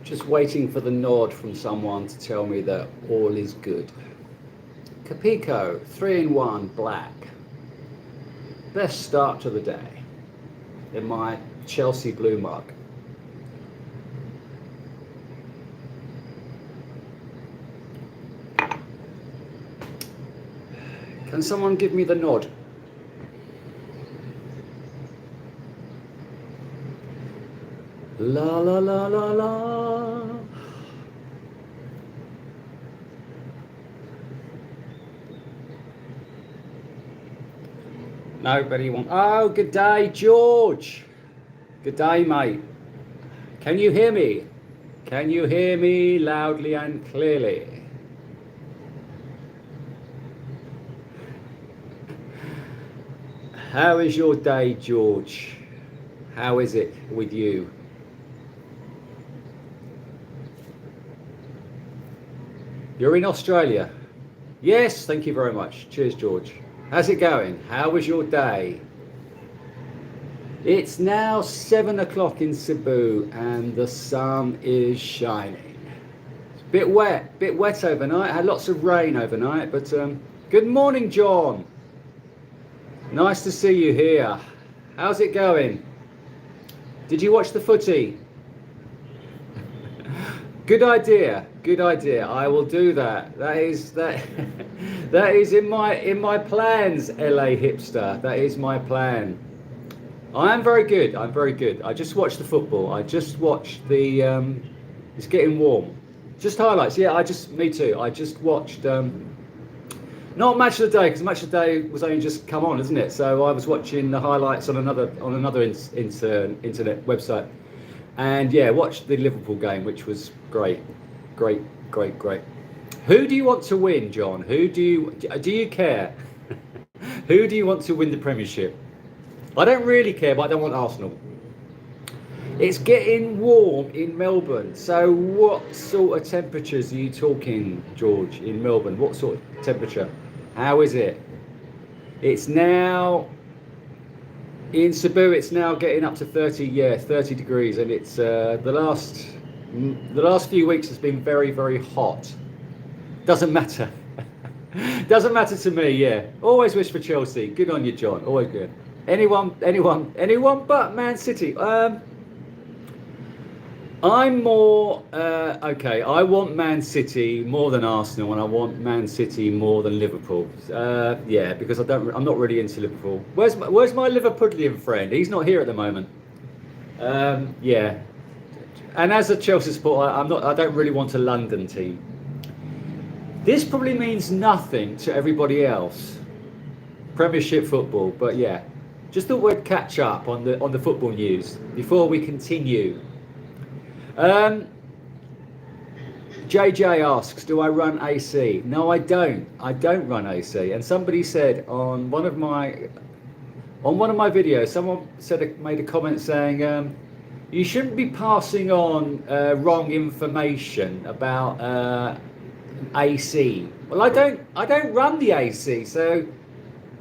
Just waiting for the nod from someone to tell me that all is good. Capico, 3-in-1 black. Best start to the day in my Chelsea blue mug. Can someone give me the nod? La la la la la. Nobody wants. Oh, good day, George. Good day, mate. Can you hear me? Can you hear me loudly and clearly? How is your day, George? How is it with you? You're in Australia? Yes, thank you very much. Cheers, George. How's it going? How was your day? It's now 7 o'clock in Cebu and the sun is shining. It's a bit wet overnight. Had lots of rain overnight, but good morning, John. Nice to see you here. How's it going? Did you watch the footy? Good idea. Good idea. I will do that. That is in my plans, LA hipster. That is my plan. I am very good. I'm very good. I just watched the football. I just watched the it's getting warm. Just highlights. Yeah, me too. I just watched not match of the day, because match of the day was only just come on, isn't it? So I was watching the highlights on another internet website, and yeah, watched the Liverpool game, which was great. Who do you want to win, John? Do you care? Who do you want to win the Premiership? I don't really care, but I don't want Arsenal. It's getting warm in Melbourne. So what sort of temperatures are you talking, George, in Melbourne? What sort of temperature? How is it? It's now, in Cebu, it's now getting up to 30 degrees. And it's the last few weeks has been very, very hot. Doesn't matter. Doesn't matter to me, yeah. Always wish for Chelsea. Good on you, John. Always good. Anyone but Man City. I'm more okay. I want Man City more than Arsenal, and I want Man City more than Liverpool. Yeah, because I'm not really into Liverpool. Where's my Liverpudlian friend? He's not here at the moment. Yeah, and as a Chelsea supporter, I don't really want a London team. This probably means nothing to everybody else. Premiership football, but yeah, just thought we'd catch up on the football news before we continue. JJ asks, do I run AC? No, I don't. I don't run AC. And somebody said on one of my videos, someone made a comment saying, you shouldn't be passing on wrong information about AC. Well, I don't run the AC, so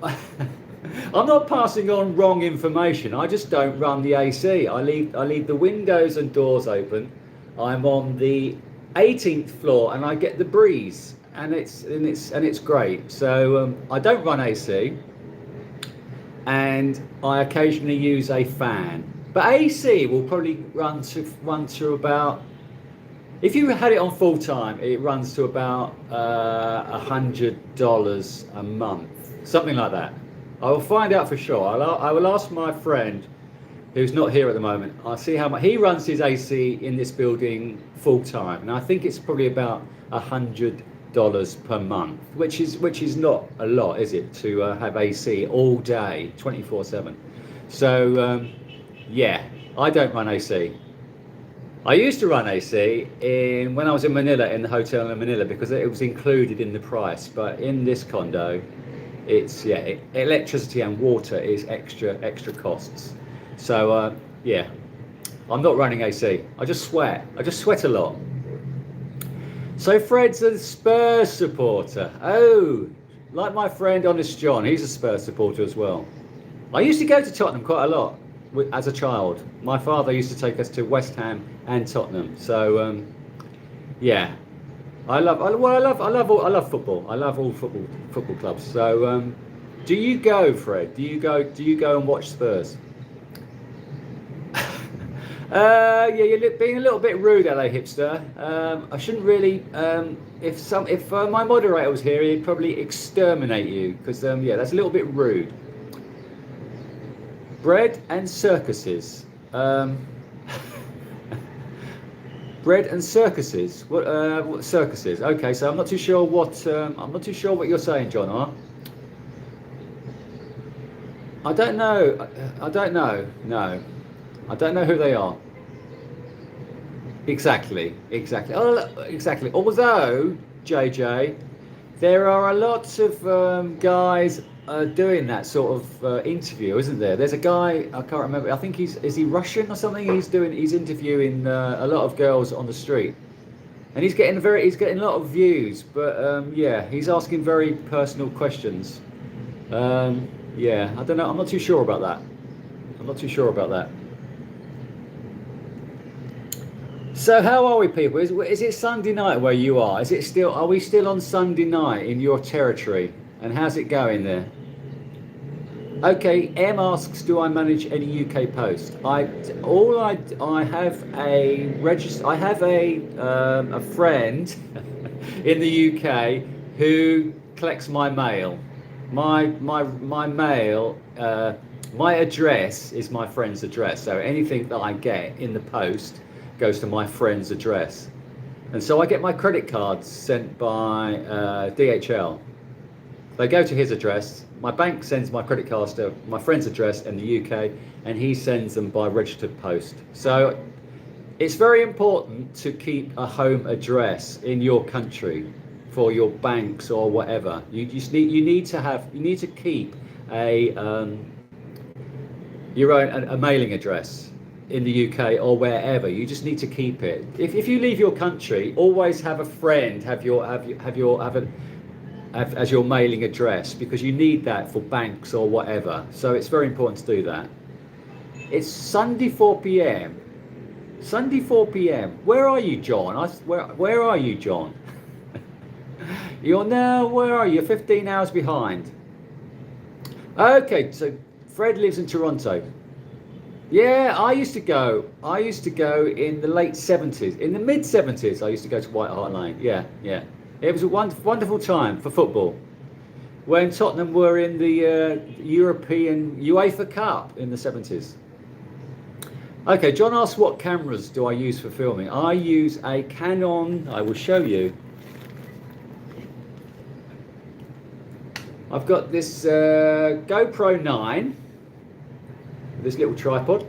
I'm not passing on wrong information. I just don't run the AC. I leave the windows and doors open. I'm on the 18th floor and I get the breeze, and it's great. So I don't run AC, and I occasionally use a fan. But AC will probably run to about, if you had it on full time, it runs to about $100 a month, something like that. I will find out for sure. I will ask my friend, who's not here at the moment. I'll see how much he runs his AC in this building full time, and I think it's probably about $100 per month, which is not a lot, is it, to have AC all day, 24/7. So yeah, I don't run AC. I used to run AC when I was in Manila, in the hotel in Manila, because it was included in the price. But in this condo, it's electricity and water is extra costs. So yeah, I'm not running AC. I just sweat a lot. So Fred's a Spurs supporter. Oh, like my friend Honest John, he's a Spurs supporter as well. I used to go to Tottenham quite a lot. as a child. My father used to take us to West Ham and Tottenham. So yeah, I love football. I love all football clubs. So do you go, Fred? Do you go and watch Spurs? Yeah, you're being a little bit rude, LA hipster. I shouldn't really. If my moderator was here, he'd probably exterminate you because yeah, that's a little bit rude. Bread and circuses. Bread and circuses. What circuses? Okay, so I'm not too sure what you're saying, John. I don't know. I don't know. No, I don't know who they are. Exactly. Oh, exactly. Although, JJ, there are a lot of guys doing that sort of interview, isn't there? There's a guy, I can't remember. I think is he Russian or something? He's interviewing a lot of girls on the street, and he's getting a lot of views. But yeah, he's asking very personal questions. Yeah, I don't know. I'm not too sure about that. So how are we, people? Is it Sunday night where you are? Are we still on Sunday night in your territory? And how's it going there? Okay, M asks, do I manage any UK post? I have a friend in the UK who collects my mail. My mail, my address is my friend's address. So anything that I get in the post goes to my friend's address, and so I get my credit cards sent by DHL. They go to his address. My bank sends my credit cards to my friend's address in the UK, and he sends them by registered post. So it's very important to keep a home address in your country for your banks or whatever. You need to keep a mailing address in the UK or wherever. You just need to keep it. If you leave your country, always have a friend as your mailing address, because you need that for banks or whatever. So it's very important to do that. It's Sunday 4 p.m. Sunday 4 p.m. Where are you, John? Where are you, John? Where are you? 15 hours behind. Okay, so Fred lives in Toronto. Yeah, I used to go in the late 70s. In the mid 70s, I used to go to White Hart Lane. Yeah. It was a wonderful time for football. When Tottenham were in the European UEFA Cup in the 70s. Okay, John asks, what cameras do I use for filming? I use a Canon, I will show you. I've got this GoPro 9. This little tripod.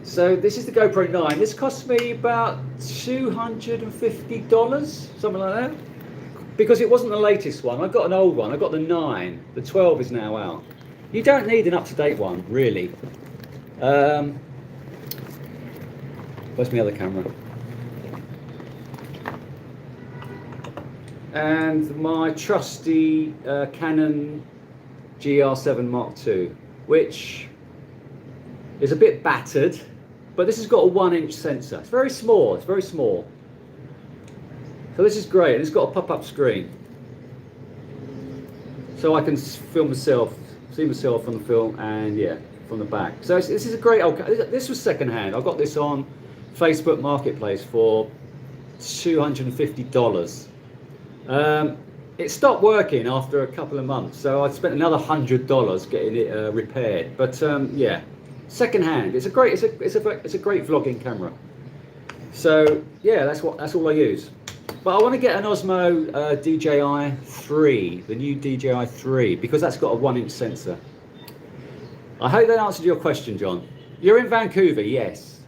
So this is the GoPro 9. This cost me about $250, something like that. Because it wasn't the latest one. I got an old one. I got the 9. The 12 is now out. You don't need an up-to-date one, really. Where's my other camera? And my trusty Canon GR7 Mark II, which is a bit battered, but this has got a 1-inch sensor. It's very small. So this is great. It's got a pop-up screen, so I can film myself, see myself on the film, and yeah, from the back. So this is a great old. This was second-hand. I got this on Facebook Marketplace for $250. It stopped working after a couple of months, so I spent another $100 getting it repaired. But yeah, second-hand. It's a great vlogging camera. So yeah, that's all I use. But I want to get an Osmo DJI 3, the new DJI 3, because that's got a 1-inch sensor. I hope that answered your question, John. You're in Vancouver, yes.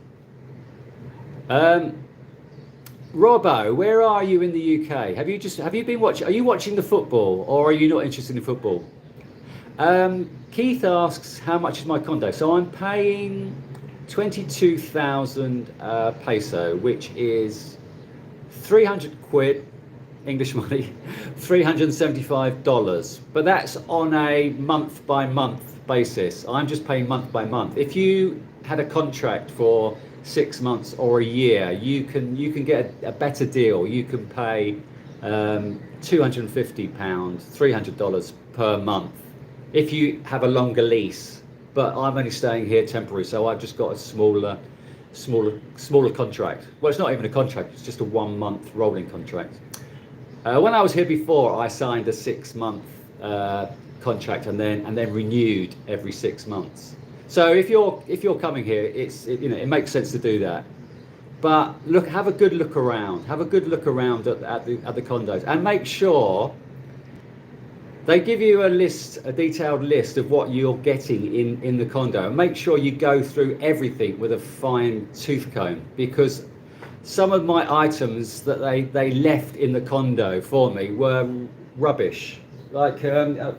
Robo, where are you in the UK? Are you watching the football, or are you not interested in football? Keith asks, how much is my condo? So I'm paying 22,000 peso, which is 300 quid English money, $375, but that's on a month by month basis. I'm just paying month by month. If you had a contract for 6 months or a year, you can get a better deal. You can pay £250, $300 per month if you have a longer lease. But I'm only staying here temporary, so I've just got a smaller contract. Well, it's not even a contract, it's just a 1 month rolling contract. When I was here before, I signed a 6 month contract and then renewed every 6 months. So if you're coming here, it makes sense to do that. But look, have a good look around. Have a good look around at the condos, and make sure they give you a detailed list of what you're getting in the condo. And make sure you go through everything with a fine tooth comb, because some of my items that they left in the condo for me were rubbish. Like a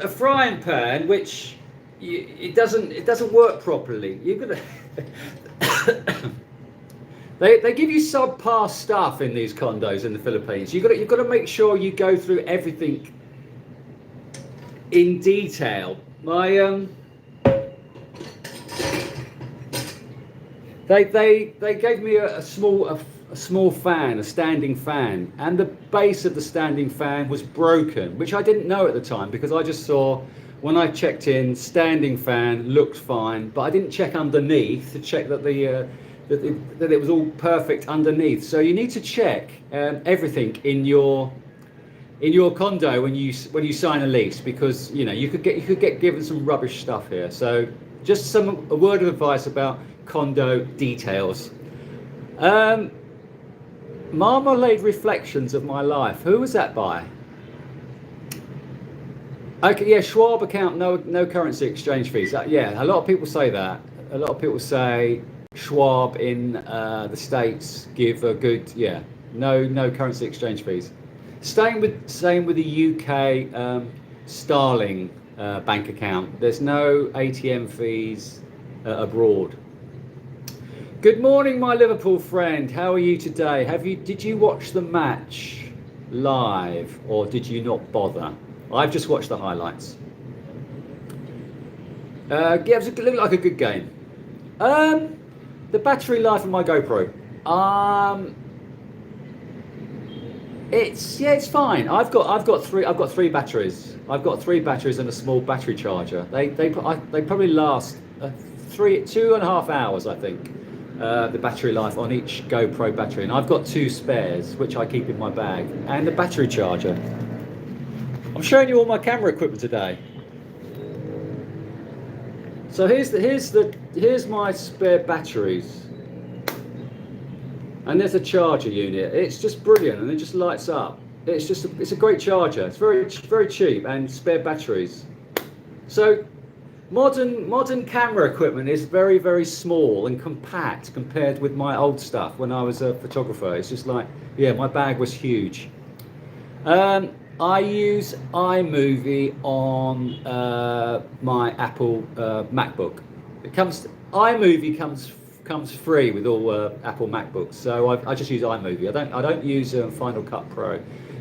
frying pan, which it doesn't work properly. You've got to they give you subpar stuff in these condos in the Philippines. You've got to make sure you go through everything in detail. They gave me a small fan, a standing fan, and the base of the standing fan was broken, which I didn't know at the time, because I just saw, when I checked in, standing fan looked fine, but I didn't check underneath to check that that it was all perfect underneath. So you need to check everything in your condo when you sign a lease, because you could get given some rubbish stuff here. So just a word of advice about Condo Details. Marmalade Reflections of My Life. Who was that by? Okay, yeah, Schwab account, no currency exchange fees. Yeah, a lot of people say that. A lot of people say Schwab in the States give a good, no currency exchange fees. Same with the UK Starling bank account. There's no ATM fees abroad. Good morning, my Liverpool friend. How are you today? Did you watch the match live, or did you not bother? I've just watched the highlights. It looked like a good game. The battery life of my GoPro. It's fine. I've got three batteries. I've got 3 batteries and a small battery charger. They probably last 2.5 hours, I think. The battery life on each GoPro battery, and I've got 2 spares which I keep in my bag, and the battery charger. I'm showing you all my camera equipment today. So here's my spare batteries, and there's a charger unit. It's just brilliant, and it just lights up. It's a great charger. It's very cheap, and spare batteries. So modern camera equipment is very, very small and compact compared with my old stuff when I was a photographer. It's just like, my bag was huge. I use iMovie on my Apple MacBook. iMovie comes free with all Apple MacBooks, so I just use iMovie. I don't use Final Cut Pro,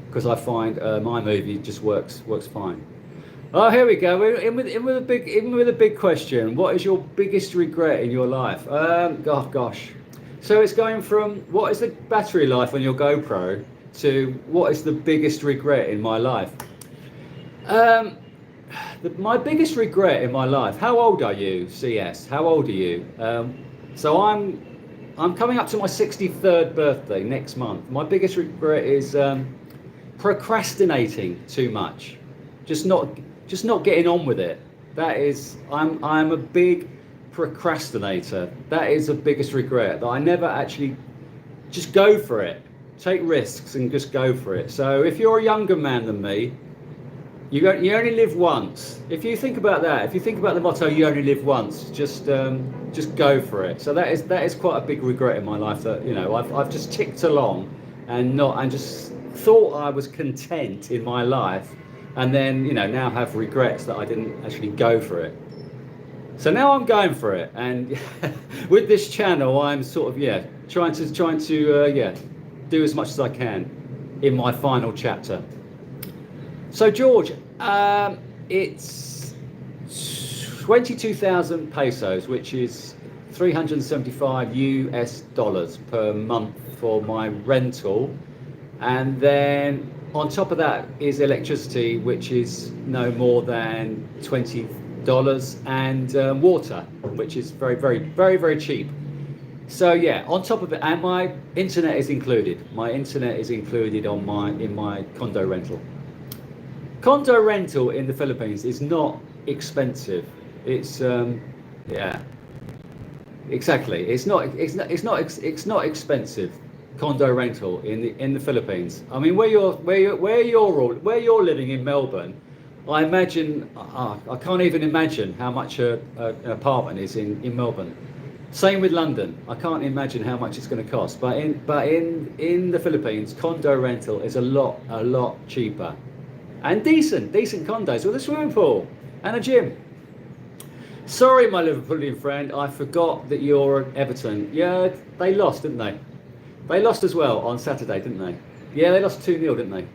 because I find iMovie just works fine. Oh, here we go. We're in with a big question. What is your biggest regret in your life? Gosh. So it's going from what is the battery life on your GoPro to what is the biggest regret in my life. My biggest regret in my life. How old are you, CS? How old are you? So I'm coming up to my 63rd birthday next month. My biggest regret is procrastinating too much. Just not getting on with it. That is, I'm a big procrastinator. That is the biggest regret, that I never actually just go for it. Take risks and just go for it. So if you're a younger man than me, you only live once. If you think about that, if you think about the motto, you only live once, just go for it. So that is quite a big regret in my life, that I've just ticked along and just thought I was content in my life, and then now have regrets that I didn't actually go for it. So now I'm going for it, and with this channel, I'm sort of trying to do as much as I can in my final chapter. So George, it's 22,000 pesos, which is 375 US dollars per month for my rental, and then on top of that is electricity, which is no more than $20, and water, which is very, very, very, very cheap. So yeah, on top of it, and my internet is included. My internet is included in my condo rental. Condo rental in the Philippines is not expensive. It's yeah, exactly. It's not expensive. Condo rental in the Philippines. I mean, where you're living in Melbourne, I imagine I can't even imagine how much an apartment is in Melbourne. Same with London. I can't imagine how much it's going to cost. But in the Philippines, condo rental is a lot cheaper, and decent condos with a swimming pool and a gym. Sorry, my Liverpoolian friend, I forgot that you're Everton. Yeah, they lost, didn't they? They lost as well on Saturday, didn't they? Yeah, they lost 2-0, didn't they?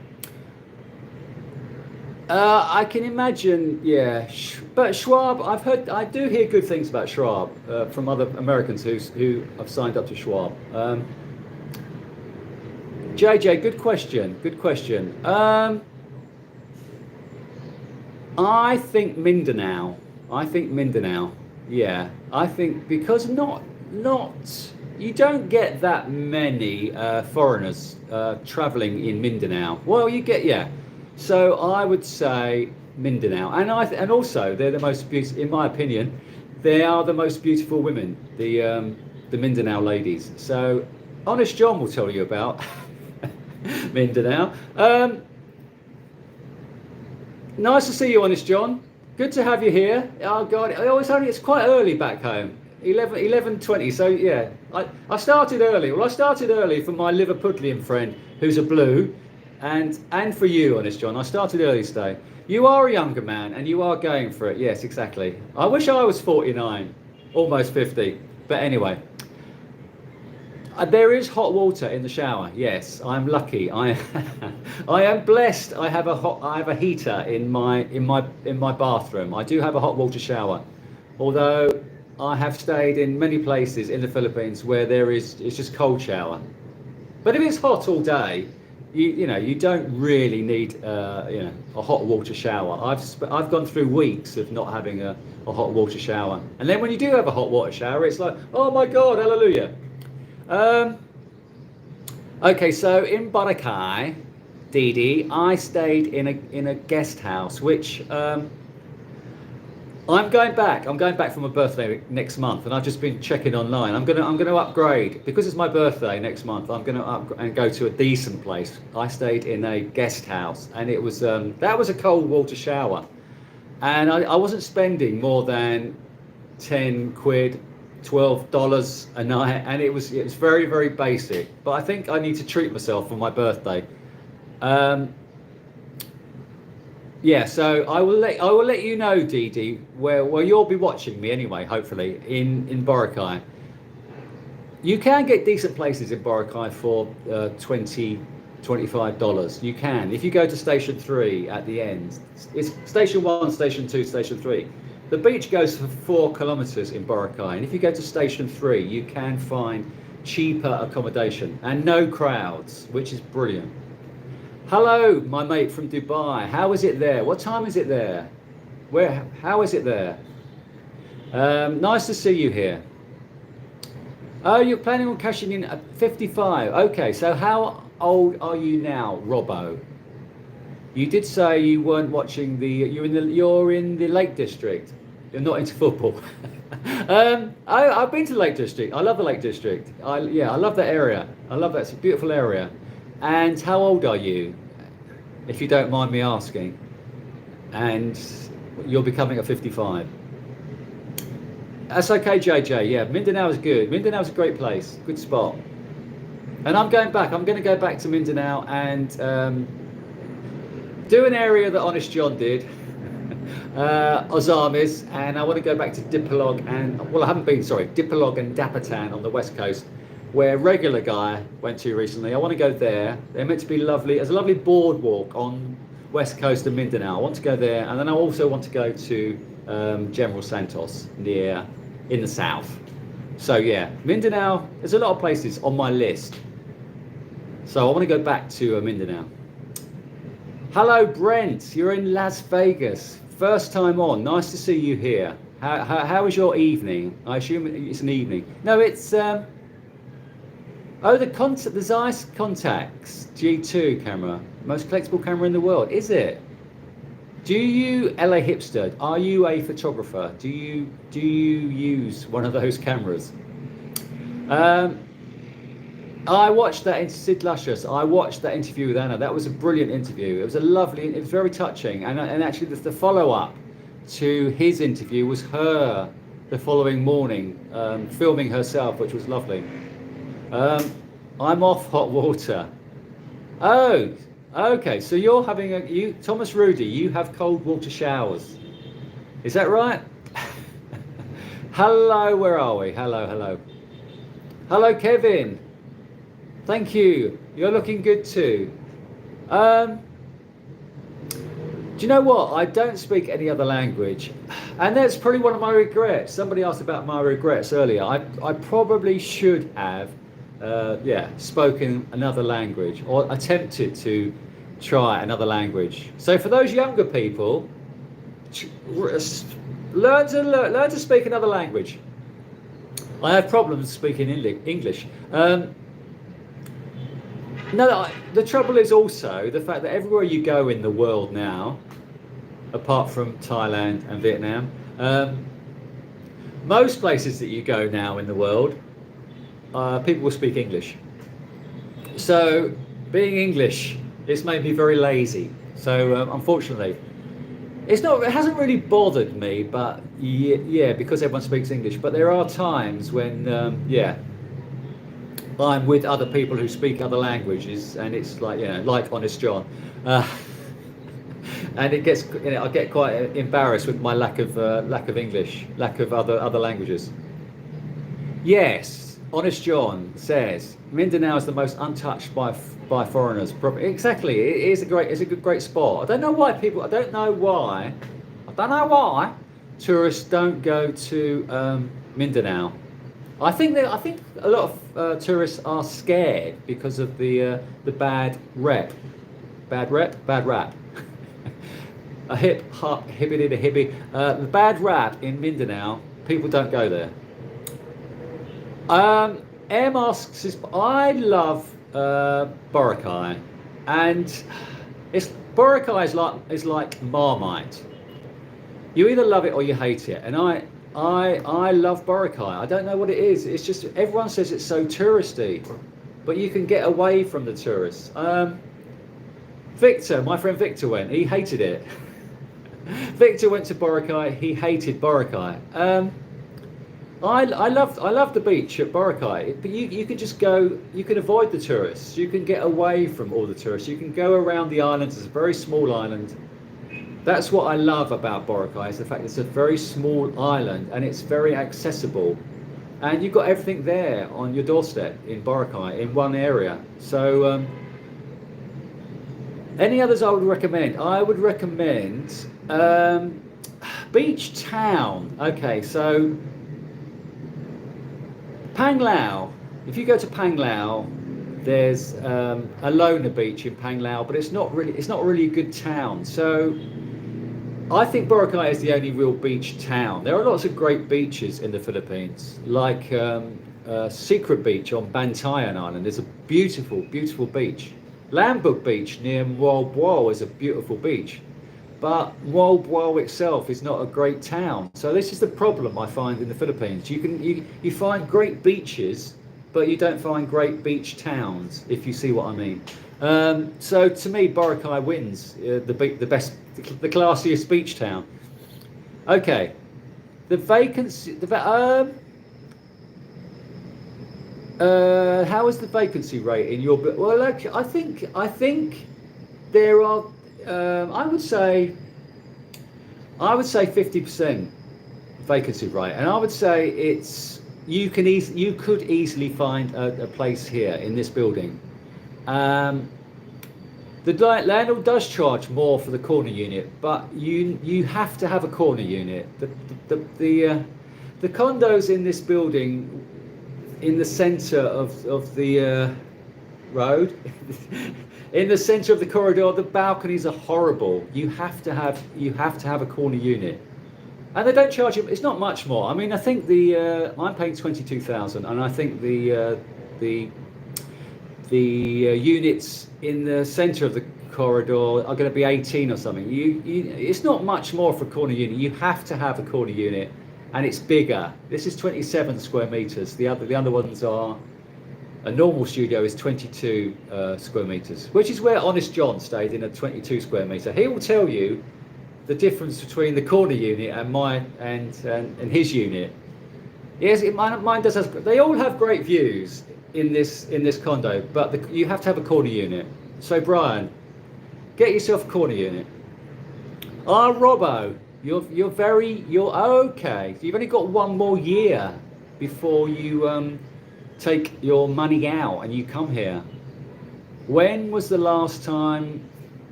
I can imagine, yeah. But Schwab, I do hear good things about Schwab from other Americans who have signed up to Schwab. JJ, good question. I think Mindanao. Yeah, I think because not you don't get that many foreigners traveling in Mindanao. Well, you get, yeah. So I would say Mindanao, and also they're the most beautiful, in my opinion. They are the most beautiful women, the Mindanao ladies. So Honest John will tell you about Mindanao. Nice to see you, Honest John. Good to have you here. Oh God, it's quite early back home. 11:20. So yeah, I started early. Well, I started early for my Liverpoolian friend who's a blue, and for you, Honest John. I started early today. You are a younger man, and you are going for it. Yes, exactly. I wish I was 49, almost 50. But anyway, there is hot water in the shower. Yes, I'm lucky. I am blessed. I have a heater in my bathroom. I do have a hot water shower, although I have stayed in many places in the Philippines where it's just cold shower. But if it's hot all day, you don't really need a hot water shower. I've gone through weeks of not having a hot water shower, and then when you do have a hot water shower, it's like, oh my God, hallelujah. Okay, so in Boracay, Didi, I stayed in a guest house, which I'm going back. I'm going back for my birthday next month, and I've just been checking online. I'm gonna upgrade because it's my birthday next month. I'm gonna upgrade and go to a decent place. I stayed in a guest house, and it was that was a cold water shower, and I wasn't spending more than 10 quid, $12 a night, and it was very, very basic. But I think I need to treat myself for my birthday. Yeah, so I will let you know, Didi, where you'll be watching me anyway, hopefully, in Boracay. You can get decent places in Boracay for $25. You can. If you go to Station 3 at the end, it's Station 1, Station 2, Station 3. The beach goes for 4 kilometers in Boracay, and if you go to Station 3, you can find cheaper accommodation and no crowds, which is brilliant. Hello, my mate from Dubai. How is it there? What time is it there? How is it there? Nice to see you here. Oh, you're planning on cashing in at 55. Okay, so how old are you now, Robo? You did say you weren't watching you're in the Lake District. You're not into football. I've been to the Lake District. I love the Lake District. I love that area. I love that. It's a beautiful area. And how old are you, if you don't mind me asking? And you're becoming a 55. That's okay, JJ. Yeah, Mindanao is good. Mindanao is a great place, good spot. And I'm going back. I'm going to go back to Mindanao and do an area that Honest John did. Ozamis, and I want to go back to Dipolog and, well, I haven't been, sorry, Dipolog and Dapatan on the west coast, where regular guy went to recently. I want to go there. They're meant to be lovely. There's a lovely boardwalk on west coast of Mindanao. I want to go there, and then I also want to go to General Santos near in the south. So yeah, Mindanao. There's a lot of places on my list. So I want to go back to Mindanao. Hello, Brent. You're in Las Vegas. First time on. Nice to see you here. How was your evening? I assume it's an evening. No, it's oh, the Zeiss Contax G2 camera, most collectible camera in the world. Is it? Do you, LA hipster? Are you a photographer? Do you use one of those cameras? I watched that in Sid Luscious. I watched that interview with Anna. That was a brilliant interview. It was a lovely. It was very touching. And actually, the follow up to his interview was her the following morning, filming herself, which was lovely. I'm off hot water. Oh, okay. So you're having Thomas Rudy. You have cold water showers. Is that right? Hello. Where are we? Hello. Hello, Kevin. Thank you. You're looking good too. Do you know what? I don't speak any other language, and that's probably one of my regrets. Somebody asked about my regrets earlier. I probably should have, spoken another language or attempted to try another language. So for those younger people, learn to speak another language. I have problems speaking English. No, the trouble is also the fact that everywhere you go in the world now, apart from Thailand and Vietnam, most places that you go now in the world, people will speak English. So being English, it's made me very lazy. So unfortunately, it hasn't really bothered me, but yeah, because everyone speaks English. But there are times when, I'm with other people who speak other languages, and it's like, like Honest John, and it gets, I get quite embarrassed with my lack of English, lack of other languages. Yes, Honest John says Mindanao is the most untouched by foreigners. Exactly, it's a great spot. I don't know why tourists don't go to Mindanao. I think a lot of tourists are scared because of the bad rap. A hippity. The bad rap in Mindanao. People don't go there. M asks, I love Boracay, and Boracay is like Marmite. You either love it or you hate it, and I love Boracay. I don't know what it is. It's just everyone says it's so touristy, but you can get away from the tourists. Victor, my friend Victor went. He hated it. Victor went to Boracay. He hated Boracay. I love the beach at Boracay, but you can just go. You can avoid the tourists. You can get away from all the tourists. You can go around the island. It's a very small island. That's what I love about Boracay, is the fact it's a very small island and it's very accessible, and you've got everything there on your doorstep in Boracay in one area. So any others I would recommend? I would recommend Beach Town. Okay, so Panglao. If you go to Panglao, there's Alona Beach in Panglao, but it's not really a good town. So I think Boracay is the only real beach town. There are lots of great beaches in the Philippines, like Secret Beach on Bantayan Island. There's a beautiful beach. Lambuk Beach near Mualboal is a beautiful beach, but Mualboal itself is not a great town. So this is the problem I find in the Philippines. You find great beaches, but you don't find great beach towns, if you see what I mean. So to me, Boracay wins the best, the classiest beach town. Okay, the vacancy. How is the vacancy rate in your? Well, actually, I think there are. I would say I would say 50% vacancy rate, and I would say it's you could easily find a place here in this building. The landlord does charge more for the corner unit, but you have to have a corner unit. The condos in this building, in the centre of the road, in the centre of the corridor, the balconies are horrible. You have to have a corner unit, and they don't charge you. It's not much more. I mean, I think I'm paying 22,000, and I think the units in the centre of the corridor are going to be 18 or something. It's not much more for a corner unit. You have to have a corner unit, and it's bigger. This is 27 square meters. The other ones are, a normal studio is 22 square meters, which is where Honest John stayed, in a 22 square meter. He will tell you the difference between the corner unit and his unit. Yes, mine does have. They all have great views in this condo, but you have to have a corner unit. So Brian, get yourself a corner unit. Robo, you're okay. You've only got one more year before you take your money out and you come here. When was the last time?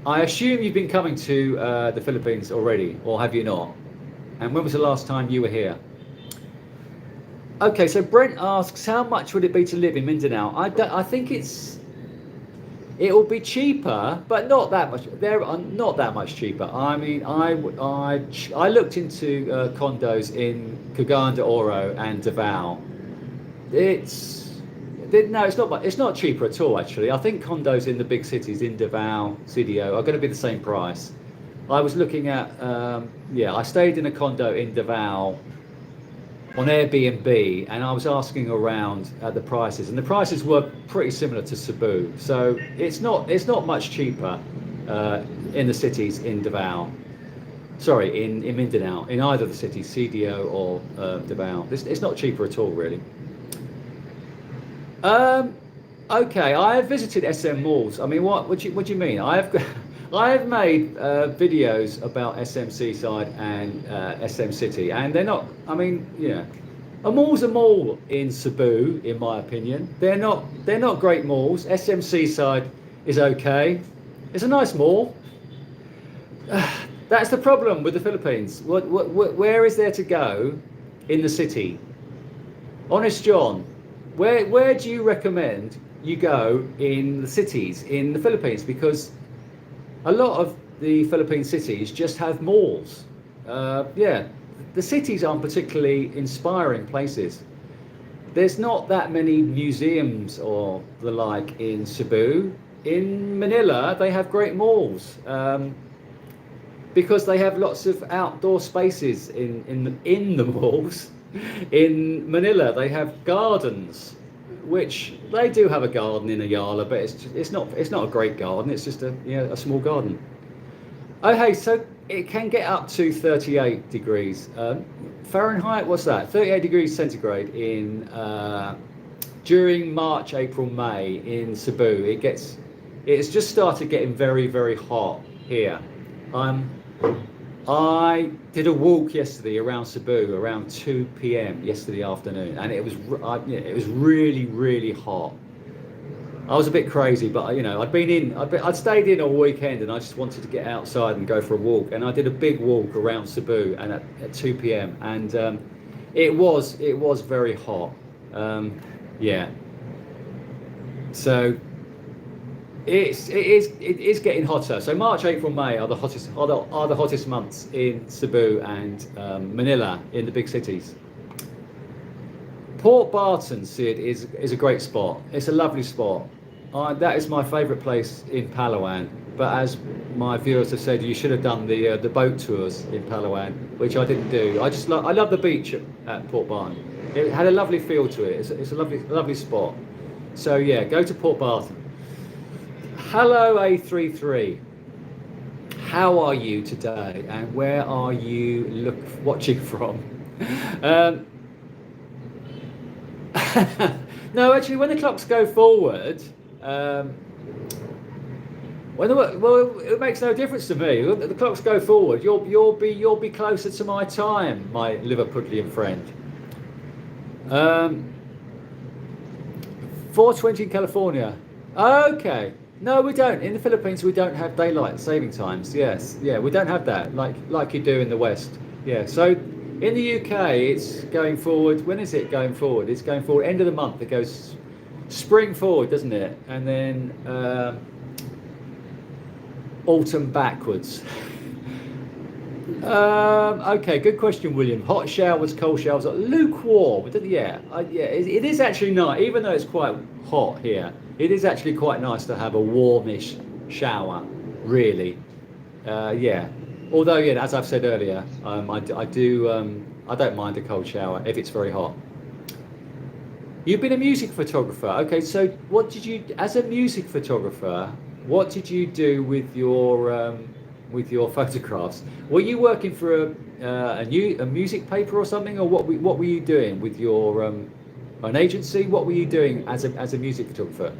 I assume you've been coming to the Philippines already, or have you not? And when was the last time you were here? Okay, so Brent asks, how much would it be to live in Mindanao? I think it will be cheaper, but not that much. They're not that much cheaper. I mean, I looked into condos in Cagayan de Oro and Davao. It's not cheaper at all, actually. I think condos in the big cities, in Davao, CDO, are going to be the same price. I was looking at, I stayed in a condo in Davao on Airbnb, and I was asking around at the prices, and the prices were pretty similar to Cebu. So it's not much cheaper in the cities in Davao. Sorry, in Mindanao, in either of the cities, CDO or Davao. It's not cheaper at all, really. Okay, I have visited SM malls. I mean, what do you mean? I have made videos about SM Seaside and SM City, and they're not. I mean, yeah, a mall's a mall in Cebu, in my opinion. They're not great malls. SM Seaside is okay. It's a nice mall. That's the problem with the Philippines. Where is there to go in the city? Honest John, where do you recommend you go in the cities in the Philippines? Because a lot of the Philippine cities just have malls. The cities aren't particularly inspiring places. There's not that many museums or the like in Cebu. In Manila, they have great malls because they have lots of outdoor spaces in the malls. In Manila, they have gardens, which they do have a garden in Ayala, but it's not a great garden. It's just a small garden. Oh hey, so it can get up to 38 degrees Fahrenheit. What's that? 38 degrees centigrade in during March, April, May in Cebu. It's just started getting very, very hot here. I did a walk yesterday around Cebu around 2 p.m. yesterday afternoon, and it was really, really hot. I was a bit crazy, but I'd stayed in all weekend, and I just wanted to get outside and go for a walk. And I did a big walk around Cebu, and at 2 p.m. and it was very hot. So it is getting hotter. So March, April, May are the hottest months in Cebu and Manila, in the big cities. Port Barton, Sid, is a great spot. It's a lovely spot. That is my favourite place in Palawan. But as my viewers have said, you should have done the boat tours in Palawan, which I didn't do. I love the beach at Port Barton. It had a lovely feel to it. It's a lovely spot. So yeah, go to Port Barton. Hello A33. How are you today, and where are you watching from? No, actually, when the clocks go forward, Well, it makes no difference to me. The clocks go forward. You'll be closer to my time, my Liverpudlian friend. 4:20 in California. Okay. No, we don't. In the Philippines, we don't have daylight saving times. Yes, yeah, we don't have that like you do in the West. Yeah. So in the UK, it's going forward. When is it going forward? It's going forward end of the month. It goes spring forward, doesn't it? And then autumn backwards. Okay, good question, William. Hot showers, cold showers, lukewarm. Yeah, it is actually nice, even though it's quite hot here. It is actually quite nice to have a warmish shower, really. Yeah. Although, yeah, as I've said earlier, I don't mind a cold shower if it's very hot. You've been a music photographer. Okay, so as a music photographer, what did you do with your photographs? Were you working for a music paper or something, or what were you doing with your an agency? What were you doing as a music photographer?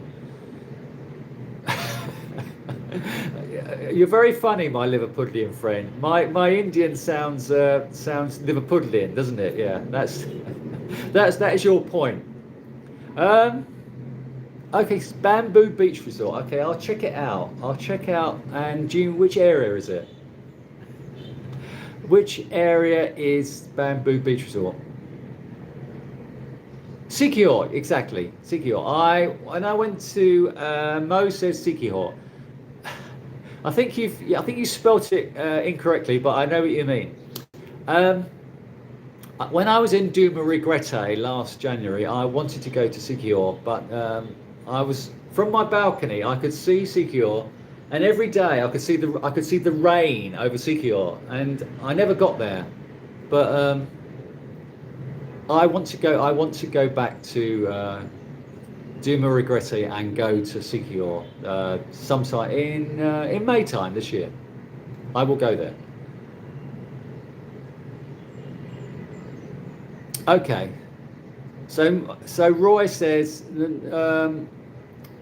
You're very funny, my Liverpudlian friend. My Indian sounds Liverpudlian, doesn't it? Yeah, that is your point. Okay, Bamboo Beach Resort. Okay, I'll check it out. And which area is it? Which area is Bamboo Beach Resort? Sikihor, exactly. Sikihor. When I went to Mo says Sikihor. I think you spelt it incorrectly, but I know what you mean. When I was in Duma Regrette last January, I wanted to go to Sikihor, but I was from my balcony. I could see Sikihor, and every day I could see the rain over Sikihor, and I never got there. But I want to go back to Duma Regrette and go to Sikihor sometime in May time this year. I will go there. Okay. So Roy says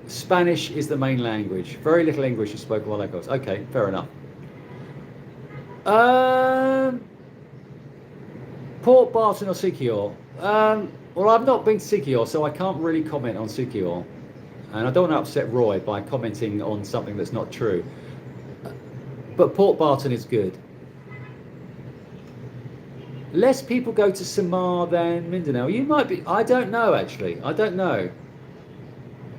Spanish is the main language. Very little English is spoken by locals. Okay, fair enough. Port Barton or Sikihor? Well, I've not been to Sikihor, so I can't really comment on Sikihor. And I don't want to upset Roy by commenting on something that's not true. But Port Barton is good. Less people go to Samar than Mindanao. You might be. I don't know, actually. I don't know.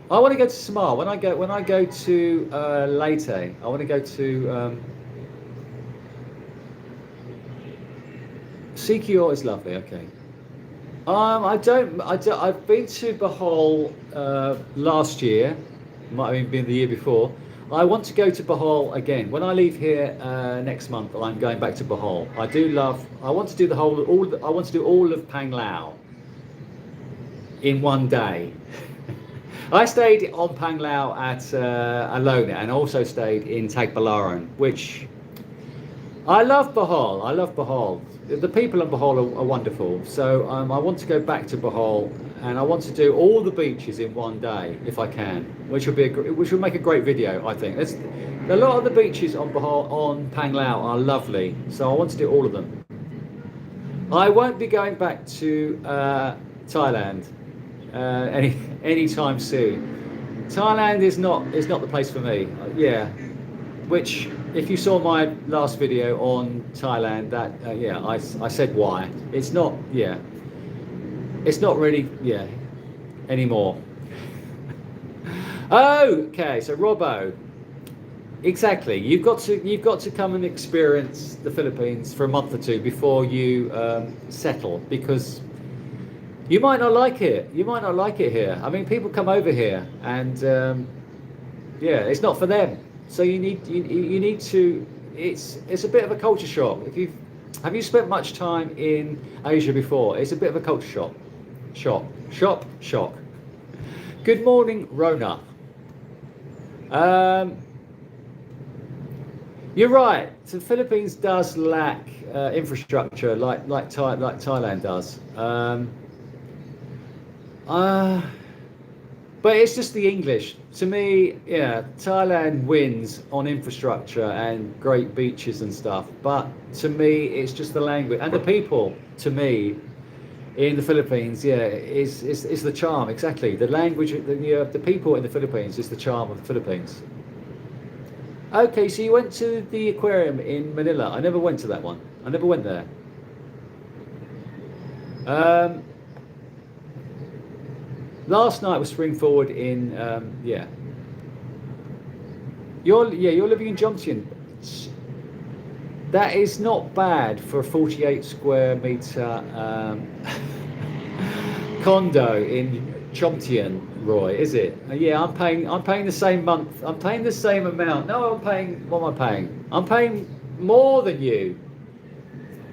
I want to go to Samar. When I go to Leyte, I want to go to Sikihor is lovely. Okay. I've been to Bohol last year. Might have even been the year before. I want to go to Bohol again. When I leave here next month, I'm going back to Bohol. I want to do I want to do all of Panglao in one day. I stayed on Panglao at Alona, and also stayed in Tagbilaran, which I love Bohol. The people in Bohol are wonderful. So I want to go back to Bohol, and I want to do all the beaches in one day if I can, which will make a great video. I think a lot of the beaches on Panglao are lovely, so I want to do all of them. I won't be going back to Thailand anytime soon. Thailand is not the place for me. Yeah, which if you saw my last video on Thailand, that I said why. It's not really anymore. Okay, so Robo, exactly. You've got to come and experience the Philippines for a month or two before you settle, because you might not like it. You might not like it here. I mean, people come over here, and it's not for them. So you need to. It's a bit of a culture shock. Have you spent much time in Asia before? It's a bit of a culture shock. Shock. Good morning, Rona. You're right. The Philippines does lack infrastructure like Thailand does. But it's just the English. To me, yeah, Thailand wins on infrastructure and great beaches and stuff. But to me, it's just the language and the people. To me, in the Philippines, yeah, is the charm. Exactly, the language, the people in the Philippines is the charm of the Philippines. Okay, so you went to the aquarium in Manila. I never went to that one. I never went there. Um, Last night was Spring Forward in yeah. You're living in Jomtien. That is not bad for a 48 square meter condo in Jomtien, Roy, is it? Yeah, I'm paying the same month. I'm paying the same amount. No, I'm paying. What am I paying? I'm paying more than you,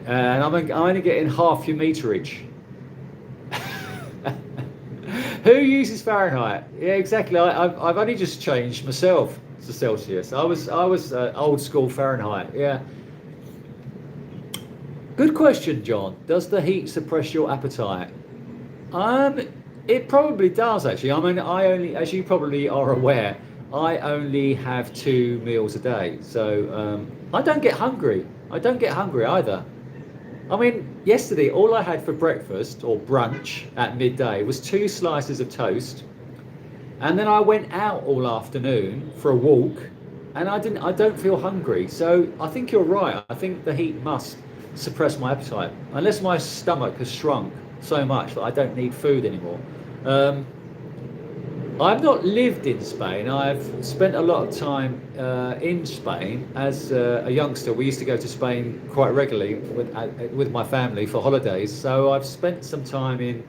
and I'm only getting half your meterage. Who uses Fahrenheit? Yeah, exactly. I've only just changed myself to Celsius. I was old school Fahrenheit. Yeah. Good question, John. Does the heat suppress your appetite? Um, it probably does actually. I mean, I only, as you probably are aware, I only have 2 meals a day, so I don't get hungry. I don't get hungry either. I mean, yesterday all I had for breakfast or brunch at midday was 2 slices of toast, and then I went out all afternoon for a walk, and I don't feel hungry. So I think you're right. I think the heat must suppress my appetite, unless my stomach has shrunk so much that I don't need food anymore. Um, I've not lived in Spain. I've spent a lot of time in Spain as a youngster. We used to go to Spain quite regularly with my family for holidays. So I've spent some time in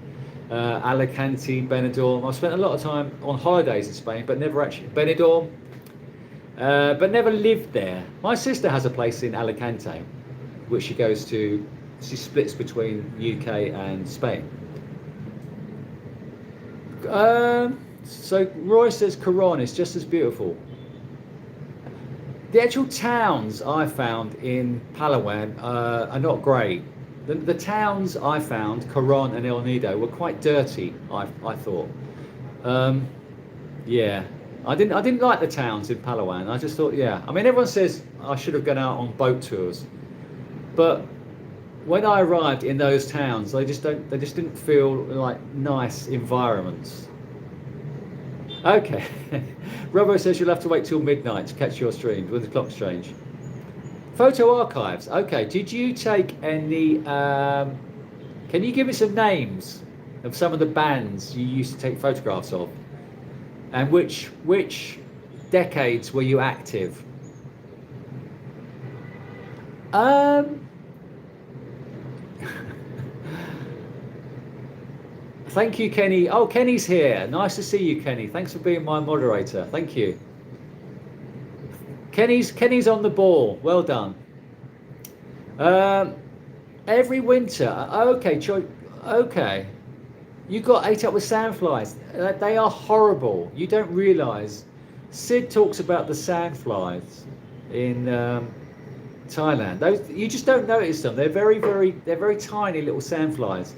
Alicante, Benidorm. I've spent a lot of time on holidays in Spain, but never actually Benidorm, but never lived there. My sister has a place in Alicante, which she goes to. She splits between UK and Spain. So Roy says Quran is just as beautiful. The actual towns I found in Palawan are not great. The towns I found, Coron and El Nido, were quite dirty. I thought. Yeah, I didn't like the towns in Palawan. I just thought, yeah. I mean, everyone says I should have gone out on boat tours, but when I arrived in those towns, they just didn't feel like nice environments. Okay. Robo says you'll have to wait till midnight to catch your streams when the clocks change. Photo archives. Okay. Did you take any? Can you give me some names of some of the bands you used to take photographs of, and which decades were you active? Thank you, Kenny. Oh, Kenny's here. Nice to see you, Kenny. Thanks for being my moderator. Thank you. Kenny's on the ball. Well done. Every winter. Okay, okay. You got ate up with sandflies. They are horrible. You don't realise. Sid talks about the sandflies in Thailand. Those you just don't notice them. They're very tiny little sandflies.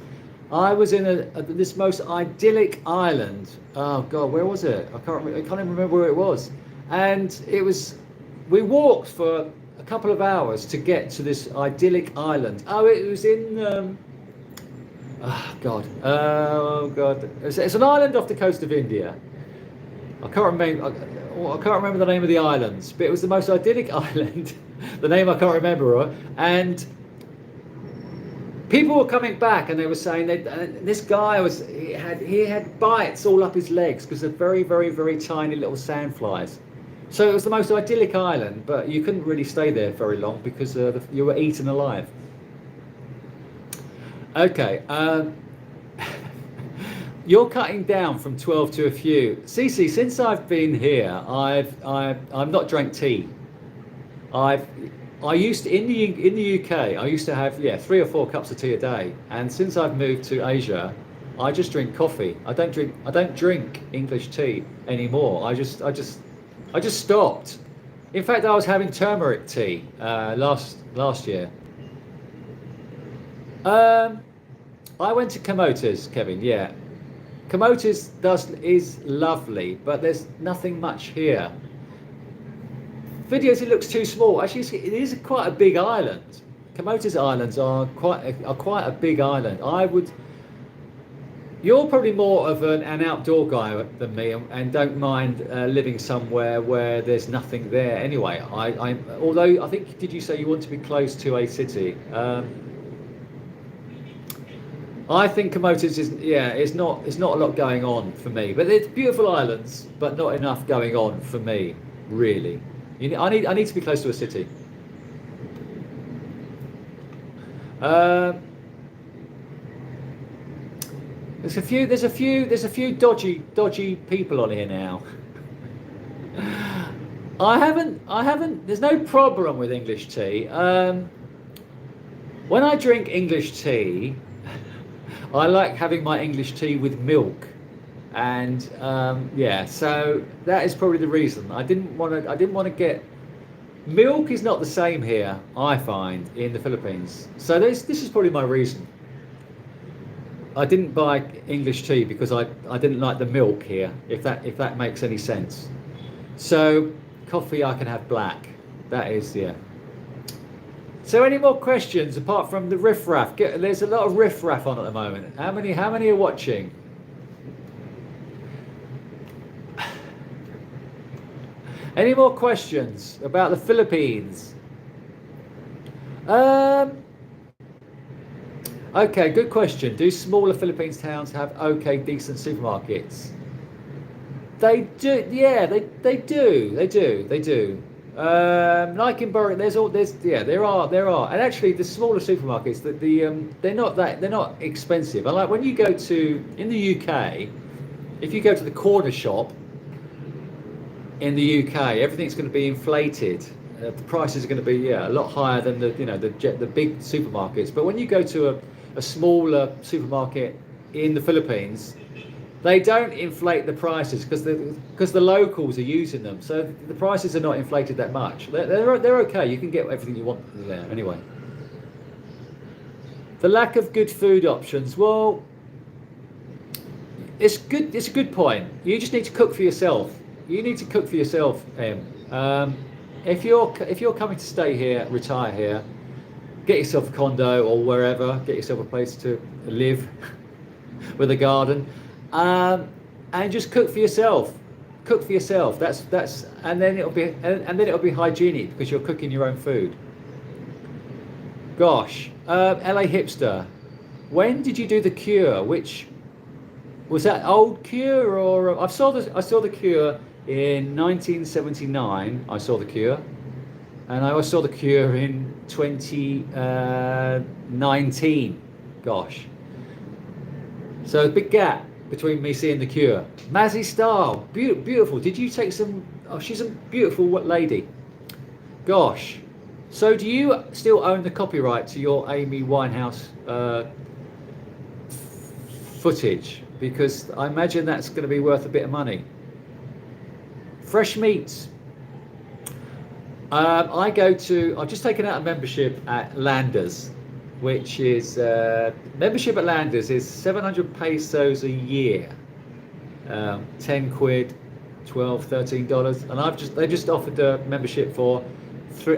I was in this most idyllic island. Oh God, where was it? I can't even remember where it was. And it was, we walked for a couple of hours to get to this idyllic island. Oh, it was in. Oh God. Oh God. It's an island off the coast of India. I can't remember. I can't remember the name of the islands, but it was the most idyllic island. The name I can't remember, right? And people were coming back and they were saying that this guy he had bites all up his legs because of very tiny little sandflies. So it was the most idyllic island, but you couldn't really stay there very long because you were eaten alive. Okay, you're cutting down from 12 to a few. Cece, since I've been here, I've not drank tea. I used to, in the UK, I used to have 3 or 4 cups of tea a day, and since I've moved to Asia, I just drink coffee. I don't drink English tea anymore. I just stopped. In fact, I was having turmeric tea last year. I went to Komotas, Kevin. Yeah, Camotes is lovely, but there's nothing much here. Videos, it looks too small. Actually, it is quite a big island. Camotes Islands are quite a big island. You're probably more of an outdoor guy than me, and don't mind living somewhere where there's nothing there. Anyway, although I think, did you say you want to be close to a city? I think Camotes it's not a lot going on for me, but it's beautiful islands, but not enough going on for me, really. I need to be close to a city. There's a few dodgy people on here now. I haven't. There's no problem with English tea. When I drink English tea, I like having my English tea with milk, and so that is probably the reason. I didn't want to get milk. Is not the same here, I find, in the Philippines. So this is probably my reason. I didn't buy English tea because I didn't like the milk here, if that makes any sense. So coffee I can have black. That is, yeah. So any more questions apart from the riffraff? There's a lot of riffraff on at the moment. How many are watching? Any more questions about the Philippines? Okay, good question. Do smaller Philippines towns have decent supermarkets? They do. Yeah, they do. Like in Borai, there are, and actually the smaller supermarkets, they're not expensive. And like when you go to in the UK, if you go to the corner shop in the UK, everything's going to be inflated. The prices are going to be a lot higher than the big supermarkets. But when you go to a smaller supermarket in the Philippines, they don't inflate the prices because the locals are using them, so the prices are not inflated that much. They're okay. You can get everything you want there anyway. The lack of good food options. Well, it's good. It's a good point. You just need to cook for yourself. You need to cook for yourself, Em. If you're coming to stay here, retire here, get yourself a condo or wherever. Get yourself a place to live with a garden. And just cook for yourself. Cook for yourself. That's and then it'll be hygienic because you're cooking your own food. Gosh, LA hipster. When did you do the Cure? Which was that, old Cure or I saw the Cure in 1979. I saw the Cure, and I also saw the Cure in 2019. Gosh. So a big gap between me seeing the Cure. Mazzy Star, beautiful. Did you take some? Oh, she's a beautiful lady. Gosh. So do you still own the copyright to your Amy Winehouse footage? Because I imagine that's going to be worth a bit of money. Fresh meats. I've just taken out a membership at Landers, which is membership at Landers is 700 pesos a year, 10 quid, 12, $13, and they just offered a membership for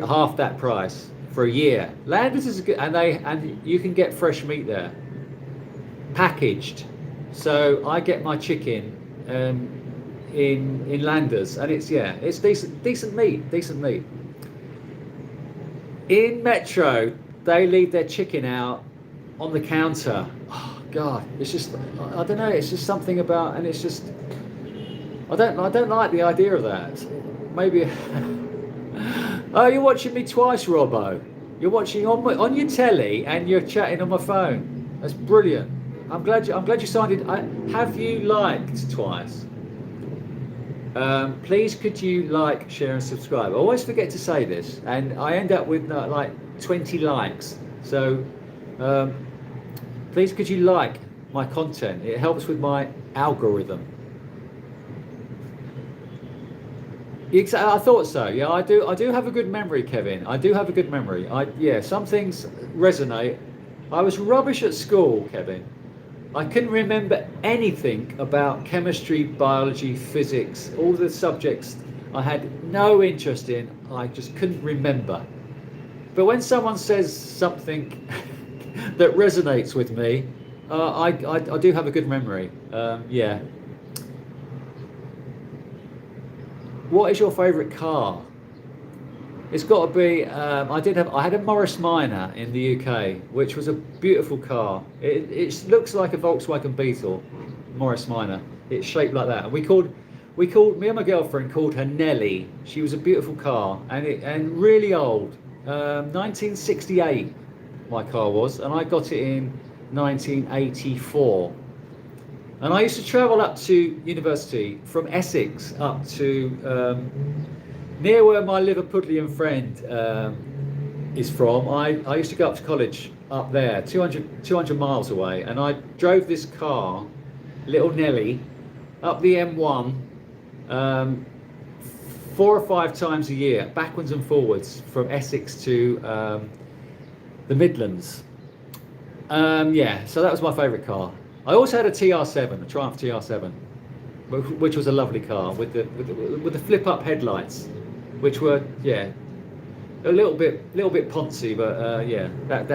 half that price for a year. Landers is good, and you can get fresh meat there, packaged. So I get my chicken in Landers, and it's decent meat. In Metro, they leave their chicken out on the counter. Oh God, it's just, I don't know. It's just something about, and it's just, I don't like the idea of that. Maybe. Oh, you're watching me twice, Robo. You're watching on your telly, and you're chatting on my phone. That's brilliant. I'm glad you signed in. Have you liked twice? Please could you like, share and subscribe. I always forget to say this, and I end up with like 20 likes. So please could you like my content. It helps with my algorithm. I thought so. Yeah, I do have a good memory, Kevin. I do have a good memory. Some things resonate. I was rubbish at school, Kevin. I couldn't remember anything about chemistry, biology, physics, all the subjects I had no interest in. I just couldn't remember. But when someone says something that resonates with me, I do have a good memory. Yeah. What is your favourite car? It's got to be. I had a Morris Minor in the UK, which was a beautiful car. It looks like a Volkswagen Beetle, Morris Minor. It's shaped like that. And me and my girlfriend called her Nelly. She was a beautiful car and really old. 1968, my car was, and I got it in 1984. And I used to travel up to university from Essex up to near where my Liverpudlian friend is from. I used to go up to college up there, 200 miles away, and I drove this car, little Nelly, up the M1 4 or 5 times a year, backwards and forwards from Essex to the Midlands. Yeah, so that was my favourite car. I also had a TR7, a Triumph TR7, which was a lovely car with the flip-up headlights, which were, yeah, a little bit poncy, but yeah, that.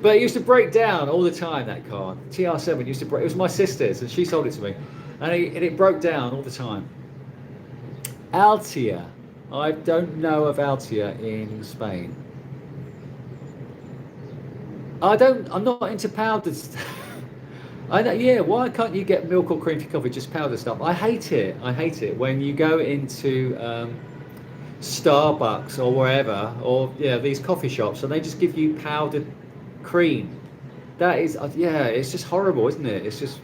But it used to break down all the time. That car, TR7, used to break. It was my sister's, and she sold it to me, and it broke down all the time. Altia, I don't know of Altia in Spain. I'm not into powdered stuff. Yeah, why can't you get milk or cream for coffee, just powdered stuff? I hate it when you go into Starbucks or wherever, or yeah, these coffee shops, and they just give you powdered cream. That is, yeah, it's just horrible, isn't it? It's just,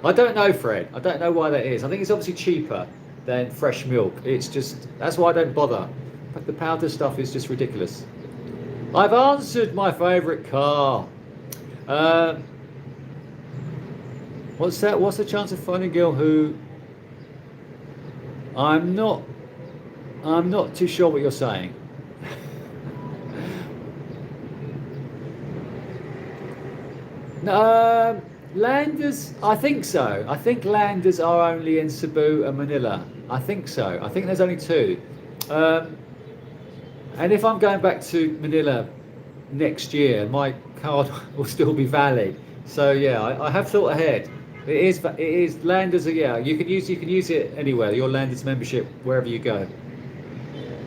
I don't know, Fred. I don't know why that is. I think it's obviously cheaper than fresh milk. It's just, that's why I don't bother. But the powdered stuff is just ridiculous. I've answered my favourite car. What's that? What's the chance of finding a girl who? I'm not too sure what you're saying. Landers, I think so. I think landers are only in Cebu and Manila. I think so. I think there's only 2. And if I'm going back to Manila next year, my card will still be valid. So yeah, I have thought ahead. It is landers. Yeah, you can use it anywhere. Your landers membership wherever you go.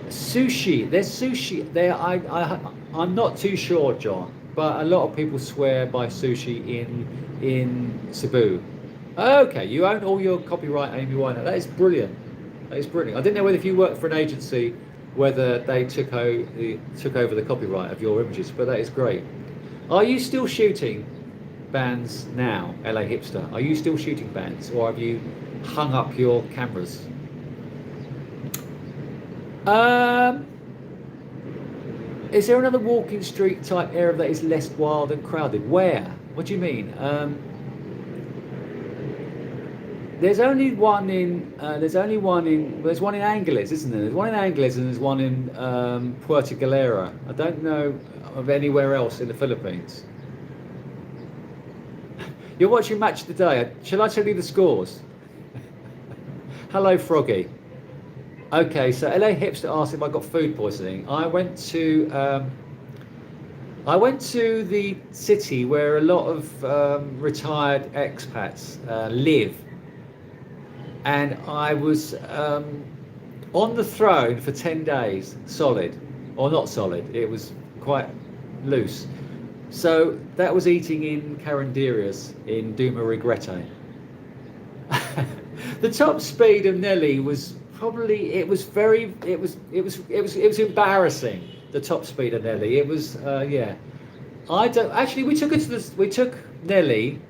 Sushi. There's sushi there. I'm not too sure, John, but a lot of people swear by sushi in Cebu. Okay, you own all your copyright, Amy Winehouse. That is brilliant. That is brilliant. I didn't know whether if you worked for an agency, whether they took over the copyright of your images, but that is great. Are you still shooting bands now, LA Hipster? Are you still shooting bands, or have you hung up your cameras? Is there another walking street type area that is less wild and crowded? Where? What do you mean? There's only one in. There's one in Angeles, isn't there? There's one in Angeles and there's one in Puerto Galera. I don't know of anywhere else in the Philippines. You're watching Match of the Day. Shall I tell you the scores? Hello, Froggy. Okay, so LA Hipster asked if I got food poisoning. I went to the city where a lot of retired expats live, and I was on the throne for 10 days, solid, or not solid. It was quite loose. So that was eating in Caranderias in Duma Regrete. The top speed of Nelly was probably, it was embarrassing. The top speed of Nelly, it was yeah. I don't actually. We took Nelly.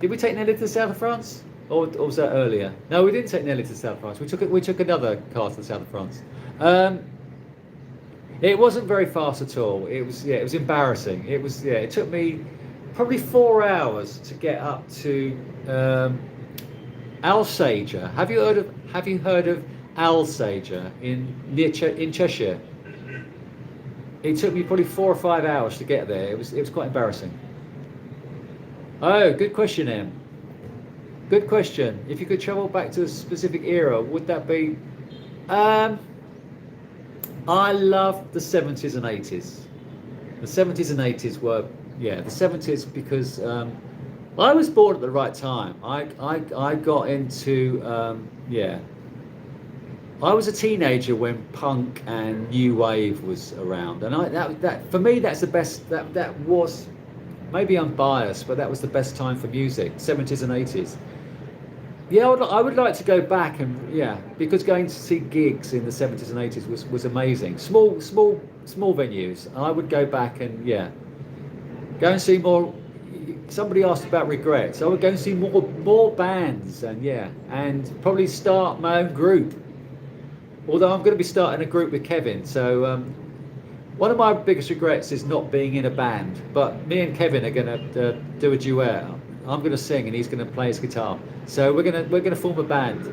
Did we take Nelly to the south of France, or was that earlier? No, we didn't take Nelly to the south of France. We took another car to the south of France. It wasn't very fast at all. It was embarrassing. It took me probably 4 hours to get up to Alsager. Have you heard of Alsager in Cheshire? It took me probably 4 or 5 hours to get there. It was quite embarrassing. Oh, good question, Em. Good question. If you could travel back to a specific era, would that be? Um, I love the 70s and 80s. The 70s and 80s were, yeah, the 70s because I was born at the right time. I got into, yeah, I was a teenager when punk and new wave was around, and that for me that's the best. That was, maybe I'm biased, but that was the best time for music, 70s and 80s. Yeah, I would like to go back and yeah, because going to see gigs in the 70s and 80s was amazing. Small venues. I would go back and yeah, go and see more. Somebody asked about regrets. I would go and see more bands and yeah, and probably start my own group. Although I'm going to be starting a group with Kevin, so one of my biggest regrets is not being in a band. But me and Kevin are going to do a duet. I'm going to sing and he's going to play his guitar. So we're going to form a band.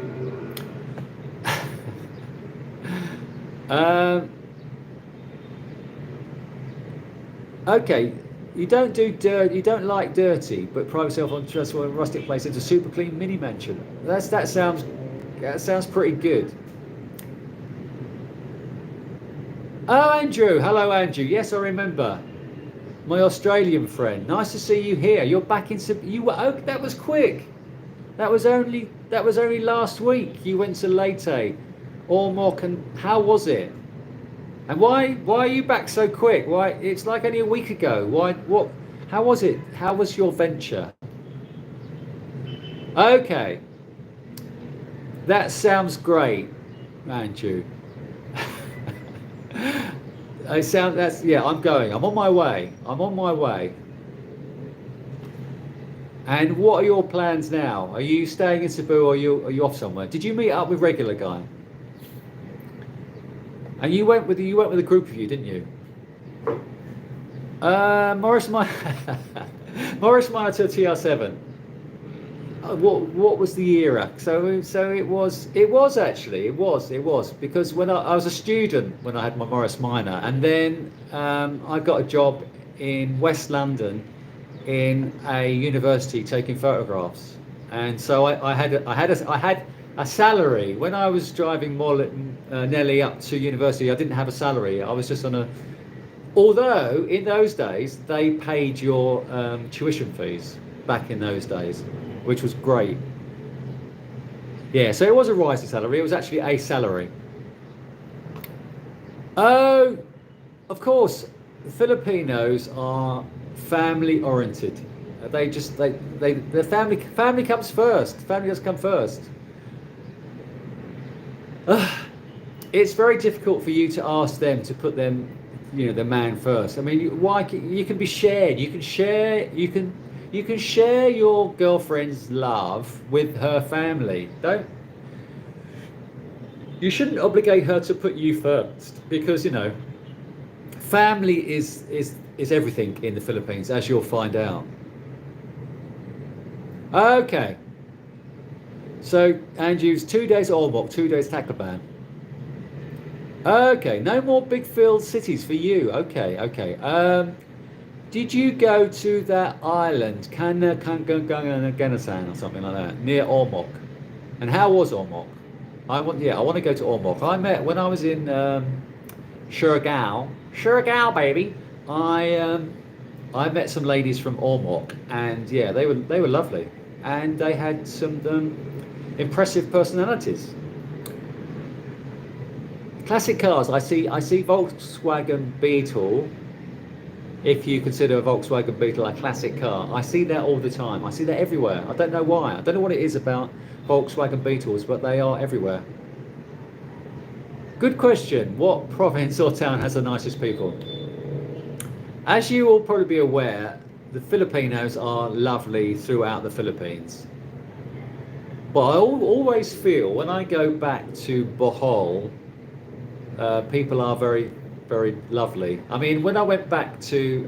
Okay, you don't do dirt. You don't like dirty, but pride yourself on stressful and rustic place into super clean mini mansion. That sounds pretty good. Oh, Andrew. Hello, Andrew. Yes, I remember. My Australian friend. Nice to see you here. You're back in. You were. Oh, that was quick. That was only last week. You went to Leyte, Ormoc, and how was it? And why are you back so quick? Why? It's like only a week ago. Why? What? How was it? How was your venture? Okay, that sounds great, Andrew. That's yeah. I'm going. I'm on my way. I'm on my way. And what are your plans now? Are you staying in Cebu or are you off somewhere? Did you meet up with regular guy? And you went with a group of you, didn't you? Morris Minor Morris Minor to TR7. What was the era? So it was because when I was a student when I had my Morris Minor, and then I got a job in West London in a university taking photographs, and so I had a salary when I was driving Nelly up to university. I didn't have a salary. I was just on a. Although in those days they paid your tuition fees back in those days, which was great. Yeah, so it was a rising salary. It was actually a salary. Oh, of course, the Filipinos are family oriented. The family comes first. Family does come first. It's very difficult for you to ask them to put them, the man first. I mean, why? You can be shared. You can share your girlfriend's love with her family. You shouldn't obligate her to put you first because family is everything in the Philippines, as you'll find out. Okay. So Andrew's 2 days Ormoc, 2 days Tacloban. Okay, no more big filled cities for you. Okay. Did you go to that island, Kanaganasan or something like that, near Ormoc? And how was Ormoc? I want to go to Ormoc. When I was in Surigao, baby. I met some ladies from Ormoc, and yeah, they were lovely, and they had some impressive personalities. Classic cars. I see Volkswagen Beetle. If you consider a Volkswagen Beetle a classic car, I see that all the time. I see that everywhere. I don't know why. I don't know what it is about Volkswagen Beetles, but they are everywhere. Good question. What province or town has the nicest people? As you will probably be aware, the Filipinos are lovely throughout the Philippines. But I always feel when I go back to Bohol, people are very, very lovely. I mean, when I went back to,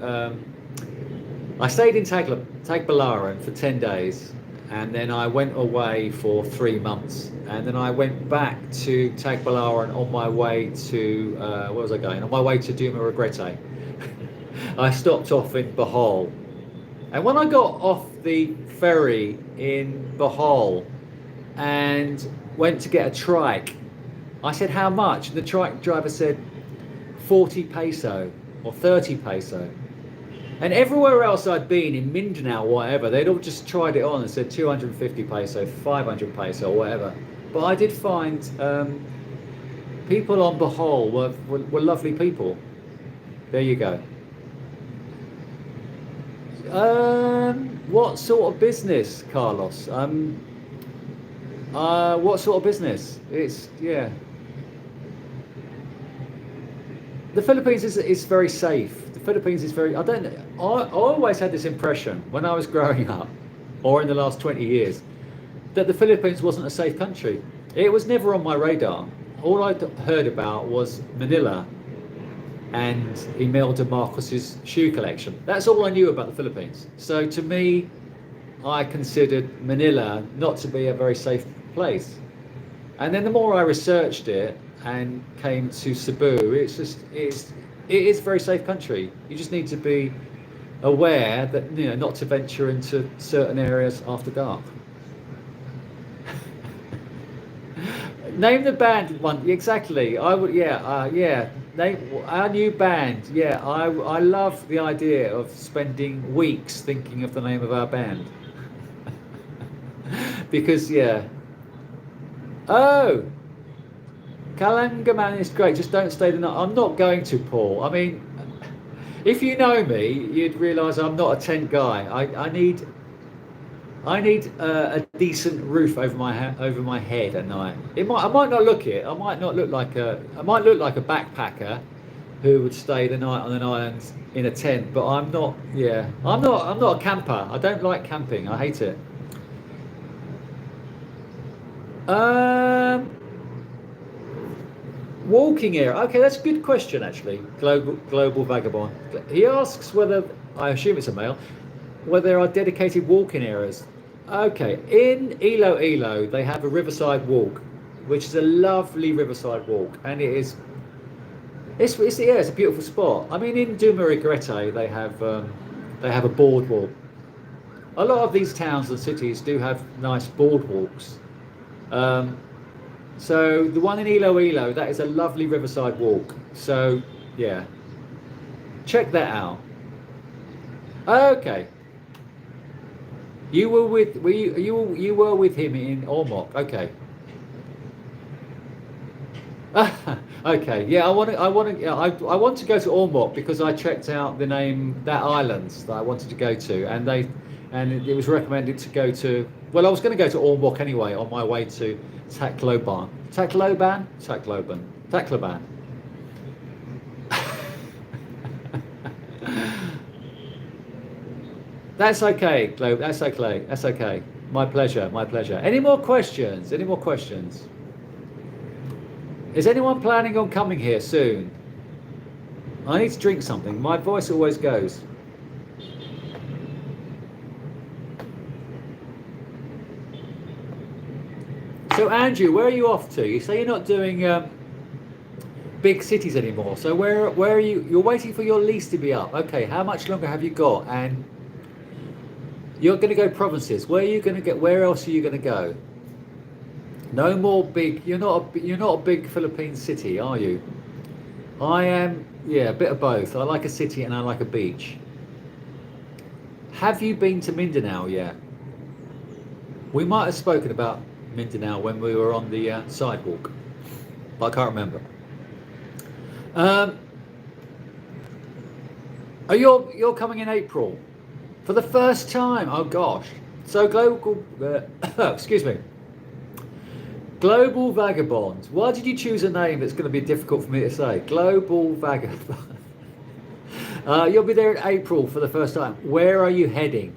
I stayed in Tagbilaran for 10 days, and then I went away for 3 months, and then I went back to Tagbilaran on my way to, where was I going? On my way to Duma Regrete. I stopped off in Bohol, And when I got off the ferry in Bohol and went to get a trike, I said, how much? And the trike driver said, 40 peso or 30 peso. And everywhere else I'd been, in Mindanao, whatever, they'd all just tried it on and said 250 peso, 500 peso, or whatever. But I did find people on Bohol were lovely people. There you go. What sort of business, Carlos? What sort of business? It's, yeah. The Philippines is very safe. The Philippines is very, I always had this impression when I was growing up, or in the last 20 years, that the Philippines wasn't a safe country. It was never on my radar. All I'd heard about was Manila and Imelda Marcos's shoe collection. That's all I knew about the Philippines. So to me, I considered Manila not to be a very safe place. And then the more I researched it and came to Cebu, it is a very safe country. You just need to be aware that, you know, not to venture into certain areas after dark. Name the band one. Exactly. I would. Yeah. Name our new band. Yeah. I love the idea of spending weeks thinking of the name of our band. Because yeah. Oh, Kalangaman is great. Just don't stay the night. I'm not going to, Paul. I mean, if you know me, you'd realise I'm not a tent guy. I need a decent roof over my head at night. I might not look it. I might look like a backpacker who would stay the night on an island in a tent. But I'm not. Yeah, I'm not a camper. I don't like camping. I hate it. Walking area. Okay, that's a good question actually. Global Vagabond. He asks whether, I assume it's a male, whether there are dedicated walking areas. Okay, in Iloilo they have a Riverside Walk, which is a lovely riverside walk, and it's a beautiful spot. I mean, in Dumaguete they have a boardwalk. A lot of these towns and cities do have nice boardwalks. So the one in Iloilo, that is a lovely riverside walk. So yeah, check that out. Okay. You were with him in Ormoc. Okay. Okay. Yeah, I want to go to Ormoc because I checked out the name, that island that I wanted to go to, and it was recommended to go to. Well, I was going to go to Ormoc anyway on my way to Tacloban. That's okay, Globe. That's okay. My pleasure. Any more questions? Is anyone planning on coming here soon? I need to drink something. My voice always goes. So Andrew, where are you off to? You say you're not doing big cities anymore. So where are you? You're waiting for your lease to be up. Okay. How much longer have you got? And you're going to go provinces. Where else are you going to go? No more big. You're not a big Philippine city, are you? I am. Yeah, a bit of both. I like a city and I like a beach. Have you been to Mindanao yet? We might have spoken about Mindanao when we were on the sidewalk, but I can't remember. You're coming in April for the first time. Oh gosh. So global. Excuse me. Global Vagabond. Why did you choose a name that's going to be difficult for me to say? Global Vagabond. You'll be there in April for the first time. Where are you heading?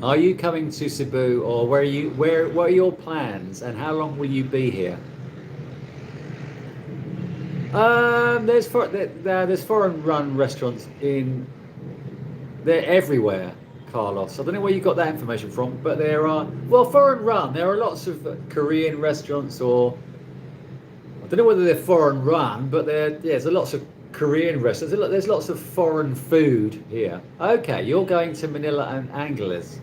Are you coming to Cebu, or what are your plans, and how long will you be here? There's foreign run restaurants they're everywhere, Carlos. I don't know where you got that information from, but there are, foreign run. There are lots of Korean restaurants, or I don't know whether they're foreign run, but there's lots of Korean restaurants. There's lots of foreign food here. Okay, you're going to Manila and Anglers.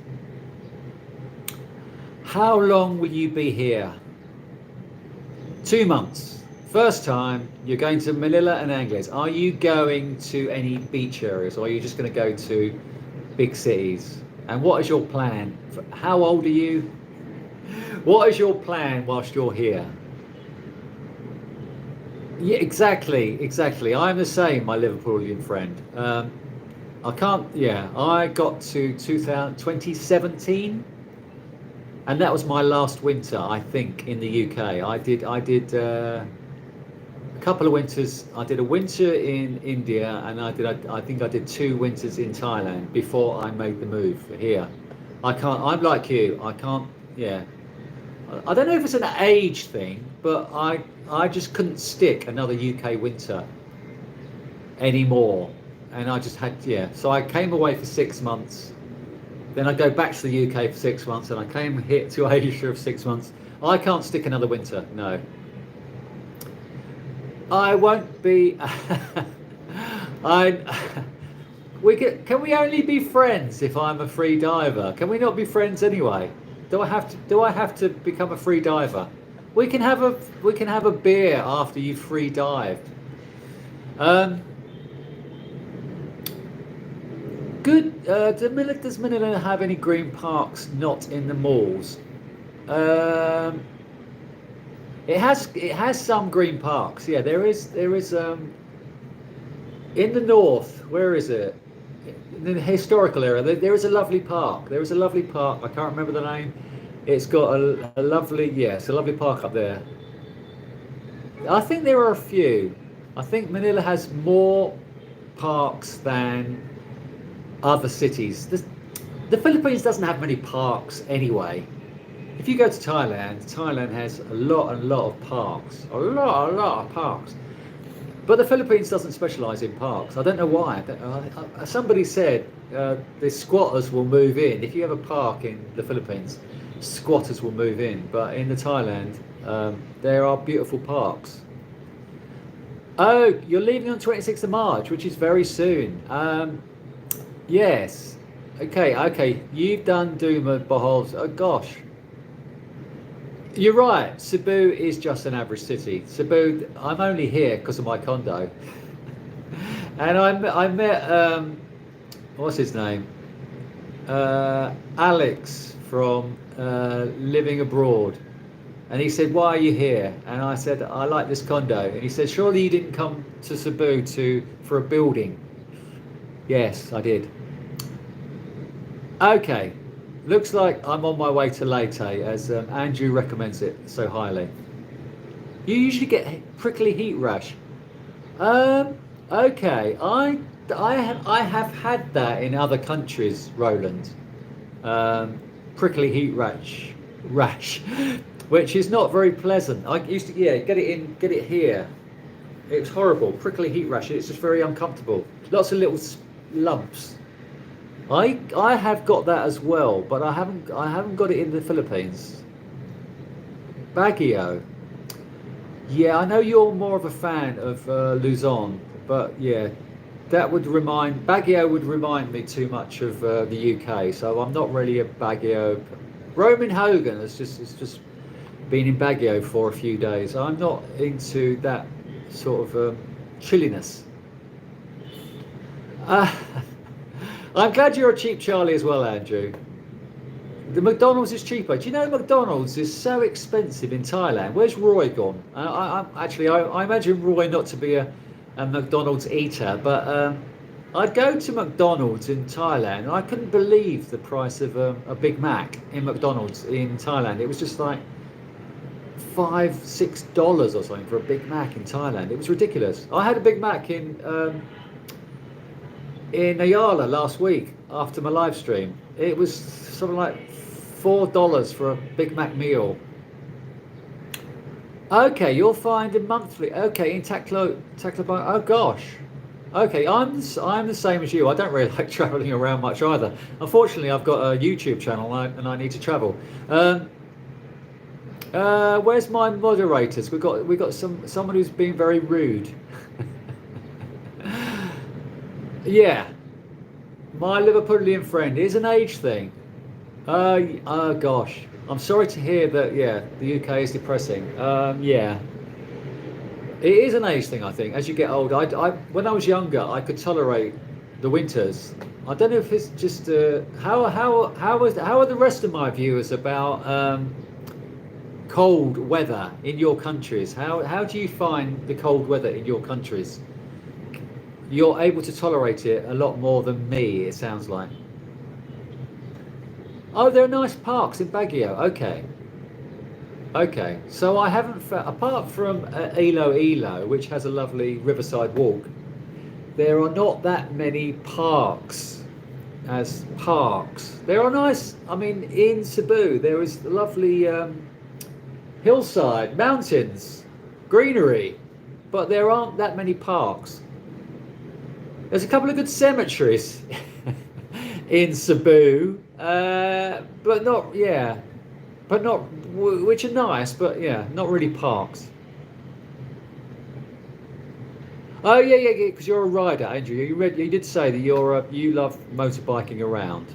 How long will you be here? 2 months. First time you're going to Manila and Anglers. Are you going to any beach areas, or are you just going to go to big cities? And what is your plan? How old are you? What is your plan whilst you're here? Yeah, exactly. I'm the same, my Liverpoolian friend. I can't. Yeah, I got to 2017, and that was my last winter, I think, in the UK. I did a couple of winters. I did a winter in India, and I think I did 2 winters in Thailand before I made the move here. I can't. I'm like you. I can't. Yeah. I don't know if it's an age thing, but I just couldn't stick another UK winter anymore, and I just had, yeah. So I came away for 6 months, then I go back to the UK for 6 months, and I came here to Asia for 6 months. I can't stick another winter. No, I won't be. I. Can we only be friends if I'm a free diver? Can we not be friends anyway? Do I have to become a free diver? We can have a beer after you've free dived. Good. Does Manila have any green parks not in the malls? It has some green parks. Yeah, there is in the north. Where is it? In the historical area, there is a lovely park. There is a lovely park. I can't remember the name. It's got a lovely, yeah, it's a lovely park up there. I think there are a few. I think Manila has more parks than other cities. The Philippines doesn't have many parks anyway. If you go to Thailand, Thailand has a lot of parks. A lot of parks. But the Philippines doesn't specialise in parks. I don't know why. Somebody said the squatters will move in. If you have a park in the Philippines, squatters will move in. But in the Thailand, there are beautiful parks. Oh, you're leaving on 26th of March, which is very soon. Yes. Okay. You've done Duma, Bohol. Oh gosh. You're right. Cebu is just an average city. Cebu. I'm only here because of my condo, and I met what's his name? Alex from Living Abroad, and he said, "Why are you here?" And I said, "I like this condo." And he said, "Surely you didn't come to Cebu for a building?" Yes, I did. Okay. Looks like I'm on my way to Leyte, as Andrew recommends it so highly. You usually get prickly heat rash. Okay, I have had that in other countries, Roland. Prickly heat rash, which is not very pleasant. I used to get it here. It was horrible, prickly heat rash. It's just very uncomfortable. Lots of little lumps. I have got that as well, but I haven't got it in the Philippines. Baguio. Yeah, I know you're more of a fan of Luzon, but yeah, Baguio would remind me too much of the UK, so I'm not really a Baguio. Roman Hogan has just been in Baguio for a few days. I'm not into that sort of chilliness. I'm glad you're a cheap Charlie as well, Andrew. The McDonald's is cheaper. Do you know McDonald's is so expensive in Thailand? Where's Roy gone? I imagine Roy not to be a McDonald's eater, but I'd go to McDonald's in Thailand, and I couldn't believe the price of a Big Mac in McDonald's in Thailand. It was just like $5-6 or something for a Big Mac in Thailand. It was ridiculous. I had a Big Mac in Ayala last week after my live stream. It was something like $4 for a Big Mac meal. Okay, you'll find a monthly. Okay, in Tacloban. Oh gosh. Okay, I'm the same as you. I don't really like travelling around much either. Unfortunately, I've got a YouTube channel and I need to travel. Where's my moderators? We got someone who's being very rude. Yeah, my Liverpoolian friend is an age thing. Oh gosh, I'm sorry to hear that. Yeah, the UK is depressing. Yeah, it is an age thing. I think as you get older, when I was younger, I could tolerate the winters. I don't know if it's just how are the rest of my viewers about cold weather in your countries? How do you find the cold weather in your countries? You're able to tolerate it a lot more than me. It sounds like. Oh, there are nice parks in Baguio. Okay. Okay, so I haven't apart from Ilo, which has a lovely Riverside Walk, there are not that many parks as parks. There are nice, I mean, in Cebu, there is lovely hillside, mountains, greenery, but there aren't that many parks. There's a couple of good cemeteries in Cebu, but not, yeah, but not, which are nice, but yeah, not really parks. Oh yeah, because you're a rider, Andrew. You did say that you love motorbiking around.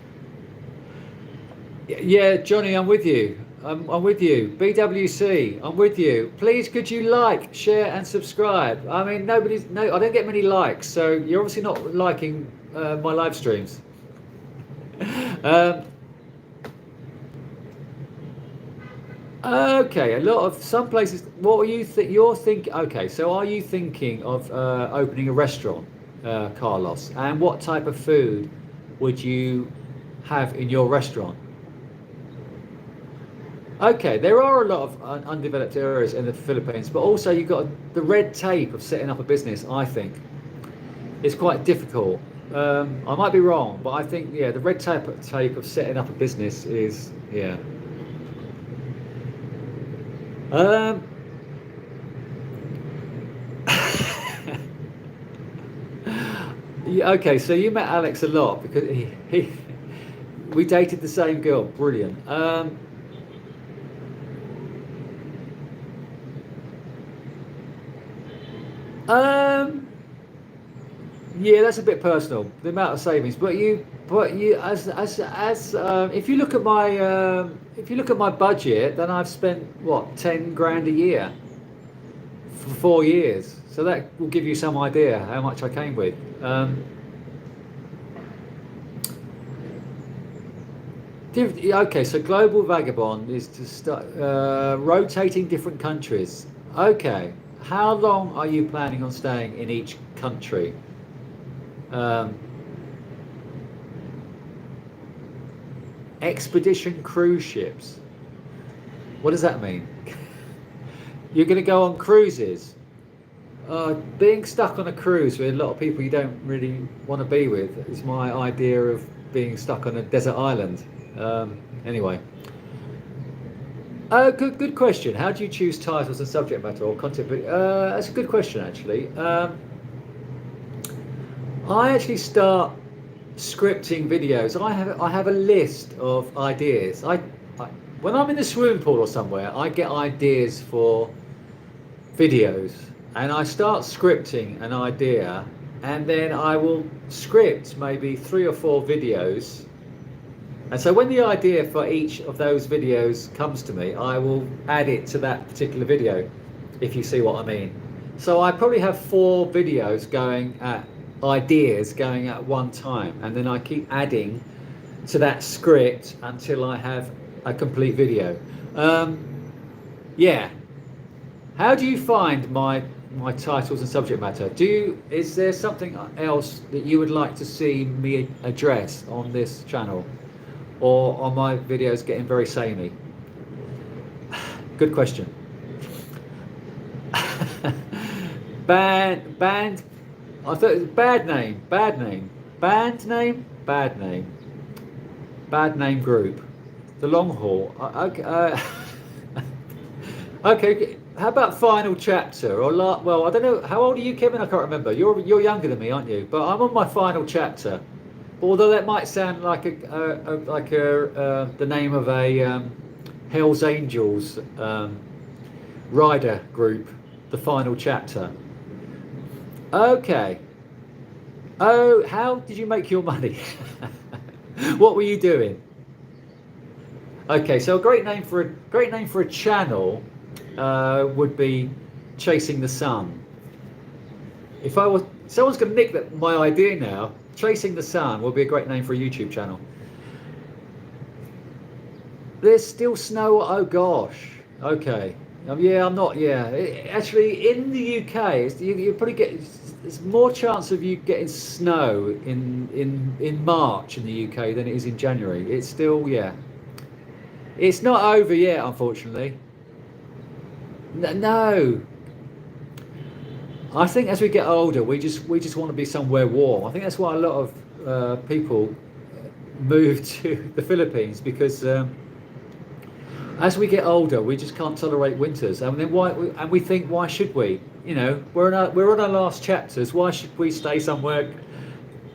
Yeah, Johnny, I'm with you. I'm with you. BWC, I'm with you. Please, could you like, share, and subscribe? I mean, I don't get many likes, so you're obviously not liking my live streams. Um, Okay, a lot of some places. What are you think? You're thinking. Okay, so are you thinking of opening a restaurant, Carlos? And what type of food would you have in your restaurant? Okay, there are a lot of undeveloped areas in the Philippines, but also you've got the red tape of setting up a business. I think it's quite difficult. I might be wrong, but I think yeah, the red tape of setting up a business is yeah. Um, yeah, okay, so you met Alex a lot because he we dated the same girl. Brilliant. Um, yeah, that's a bit personal. The amount of savings, but you, if you look at if you look at my budget, then I've spent what 10 grand a year for 4 years. So that will give you some idea how much I came with. Okay, so global vagabond is to start rotating different countries. Okay, how long are you planning on staying in each country? Um, Expedition cruise ships. What does that mean? You're going to go on cruises. Being stuck on a cruise with a lot of people you don't really want to be with is my idea of being stuck on a desert island. Anyway, good question. How do you choose titles and subject matter or content? That's a good question, actually. I actually start scripting videos. I have a list of ideas. I when I'm in the swimming pool or somewhere, I get ideas for videos, and I start scripting an idea, and then I will script maybe 3 or 4 videos. And so when the idea for each of those videos comes to me, I will add it to that particular video, if you see what I mean. So I probably have 4 videos going at ideas going at one time, and then I keep adding to that script until I have a complete video. Yeah. How do you find my titles and subject matter? Is there something else that you would like to see me address on this channel? Or are my videos getting very samey? Good question. Band. I thought it was bad name. Band name. Bad name group. The long haul. Okay. Okay. How about final chapter or well? I don't know. How old are you, Kevin? I can't remember. You're younger than me, aren't you? But I'm on my final chapter. Although that might sound like the name of a Hell's Angels rider group, the final chapter. Okay. Oh, how did you make your money? What were you doing? Okay, so a great name for a channel would be Chasing the Sun. If I was someone's going to nick my idea now. Chasing the Sun would be a great name for a YouTube channel. There's still snow. Oh gosh. Okay. Yeah, I'm not. Yeah, actually, in the UK, you probably get. There's more chance of you getting snow in March in the UK than it is in January. It's still, yeah. It's not over yet, unfortunately. No. I think as we get older, we just want to be somewhere warm. I think that's why a lot of people move to the Philippines because as we get older, we just can't tolerate winters. And then we think, why should we? You know, we're on our last chapters. Why should we stay somewhere